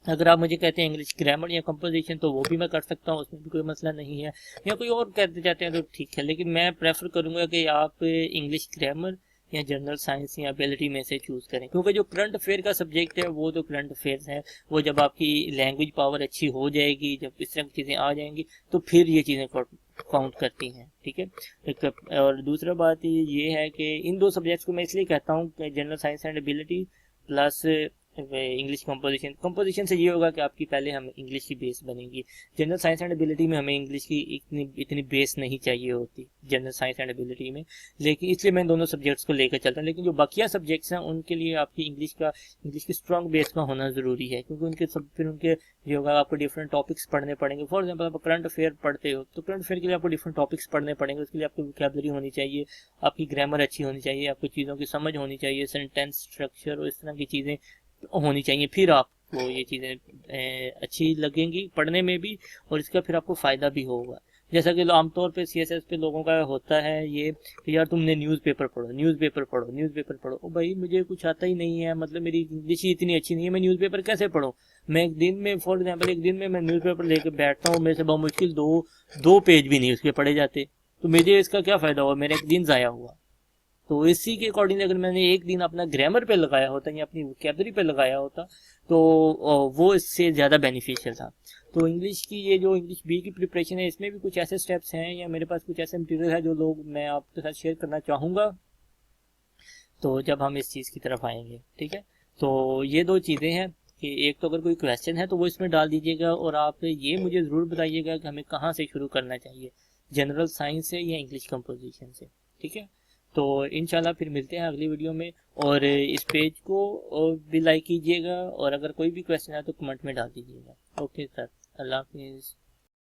अगर आप मुझे कहते हैं इंग्लिश ग्रामर या कंपोजिशन तो वो भी मैं कर सकता हूँ, उसमें भी कोई मसला नहीं है। या कोई और कहते जाते हैं तो ठीक है, लेकिन मैं प्रेफर करूँगा कि आप इंग्लिश ग्रामर या जनरल साइंस या एबिलिटी में से चूज़ करें, क्योंकि जो करंट अफेयर का सब्जेक्ट है वो तो करंट अफेयर्स है, वो जब आपकी लैंग्वेज पावर अच्छी हो जाएगी, जब इस तरह की चीज़ें आ जाएंगी तो फिर ये चीज़ें काउंट करती हैं। ठीक है, और दूसरा बात ये है कि इन दो सब्जेक्ट्स को मैं इसलिए कहता हूँ कि general science and ability plus English composition से ये होगा कि आपकी पहले हम इंग्लिश की बेस बनेगी। जनरल साइंस एंड एबिलिटी में हमें इंग्लिश की इतनी बेस नहीं चाहिए होती जनरल साइंस एंड एबिलिटी में, लेकिन इसलिए मैं दोनों सब्जेक्ट्स को लेकर चलता हूँ। लेकिन जो बाकिया सब्जेक्ट्स हैं उनके लिए आपकी इंग्लिश की स्ट्रॉन्ग बेस का होना ज़रूरी है, क्योंकि उनके सब फिर उनके जो होगा आपको डिफरेंट टॉपिक्स पढ़ने पड़ेंगे। फॉर एग्जाम्पल आप करंट अफेयर पढ़ते हो तो करंट अफेयर के लिए आपको डिफरेंट टॉपिक्स पढ़ने पड़ेंगे, उसके लिए आपकी वोकैबुलरी होनी चाहिए, आपकी ग्रामर अच्छी होनी चाहिए, आपको चीज़ों की समझ होनी चाहिए, सेंटेंस स्ट्रक्चर और इस तरह की चीज़ें होनी चाहिए, फिर आपको ये चीज़ें अच्छी लगेंगी पढ़ने में भी, और इसका फिर आपको फ़ायदा भी होगा। जैसा कि आमतौर पे सीएसएस पे लोगों का होता है ये कि यार तुमने न्यूज़पेपर पढ़ो, न्यूज़पेपर पढ़ो, न्यूज़पेपर पढ़ो। ओ भाई मुझे कुछ आता ही नहीं है, मतलब मेरी इंग्लिश ही इतनी अच्छी नहीं है, मैं न्यूज़पेपर कैसे पढ़ूँ। मैं एक दिन में फॉर एग्जाम्पल एक दिन में मैं न्यूज़पेपर लेकर बैठता हूँ, मेरे से बहुत मुश्किल दो पेज भी नहीं उसके पढ़े जाते, तो मुझे इसका क्या फ़ायदा हुआ, मेरा एक दिन ज़ाया हुआ। तो इसी के अकॉर्डिंग अगर मैंने एक दिन अपना ग्रामर पे लगाया होता या अपनी वोकैबुलरी पे लगाया होता तो वो इससे ज़्यादा बेनिफिशियल था। तो इंग्लिश की ये जो इंग्लिश बी की प्रिपरेशन है इसमें भी कुछ ऐसे स्टेप्स हैं या मेरे पास कुछ ऐसे मटीरियल है जो लोग मैं आपके साथ शेयर करना चाहूँगा, तो जब हम इस चीज़ की तरफ आएंगे। ठीक है, तो ये दो चीज़ें हैं कि एक तो अगर कोई क्वेश्चन है तो वो इसमें डाल दीजिएगा, और आप ये मुझे ज़रूर बताइएगा कि हमें कहाँ से शुरू करना चाहिए, जनरल साइंस से या इंग्लिश कंपोजिशन से। ठीक है, तो इंशाल्लाह फिर मिलते हैं अगली वीडियो में, और इस पेज को भी लाइक कीजिएगा, और अगर कोई भी क्वेश्चन है तो कमेंट में डाल दीजिएगा। ओके सर, अल्लाह हाफिज़।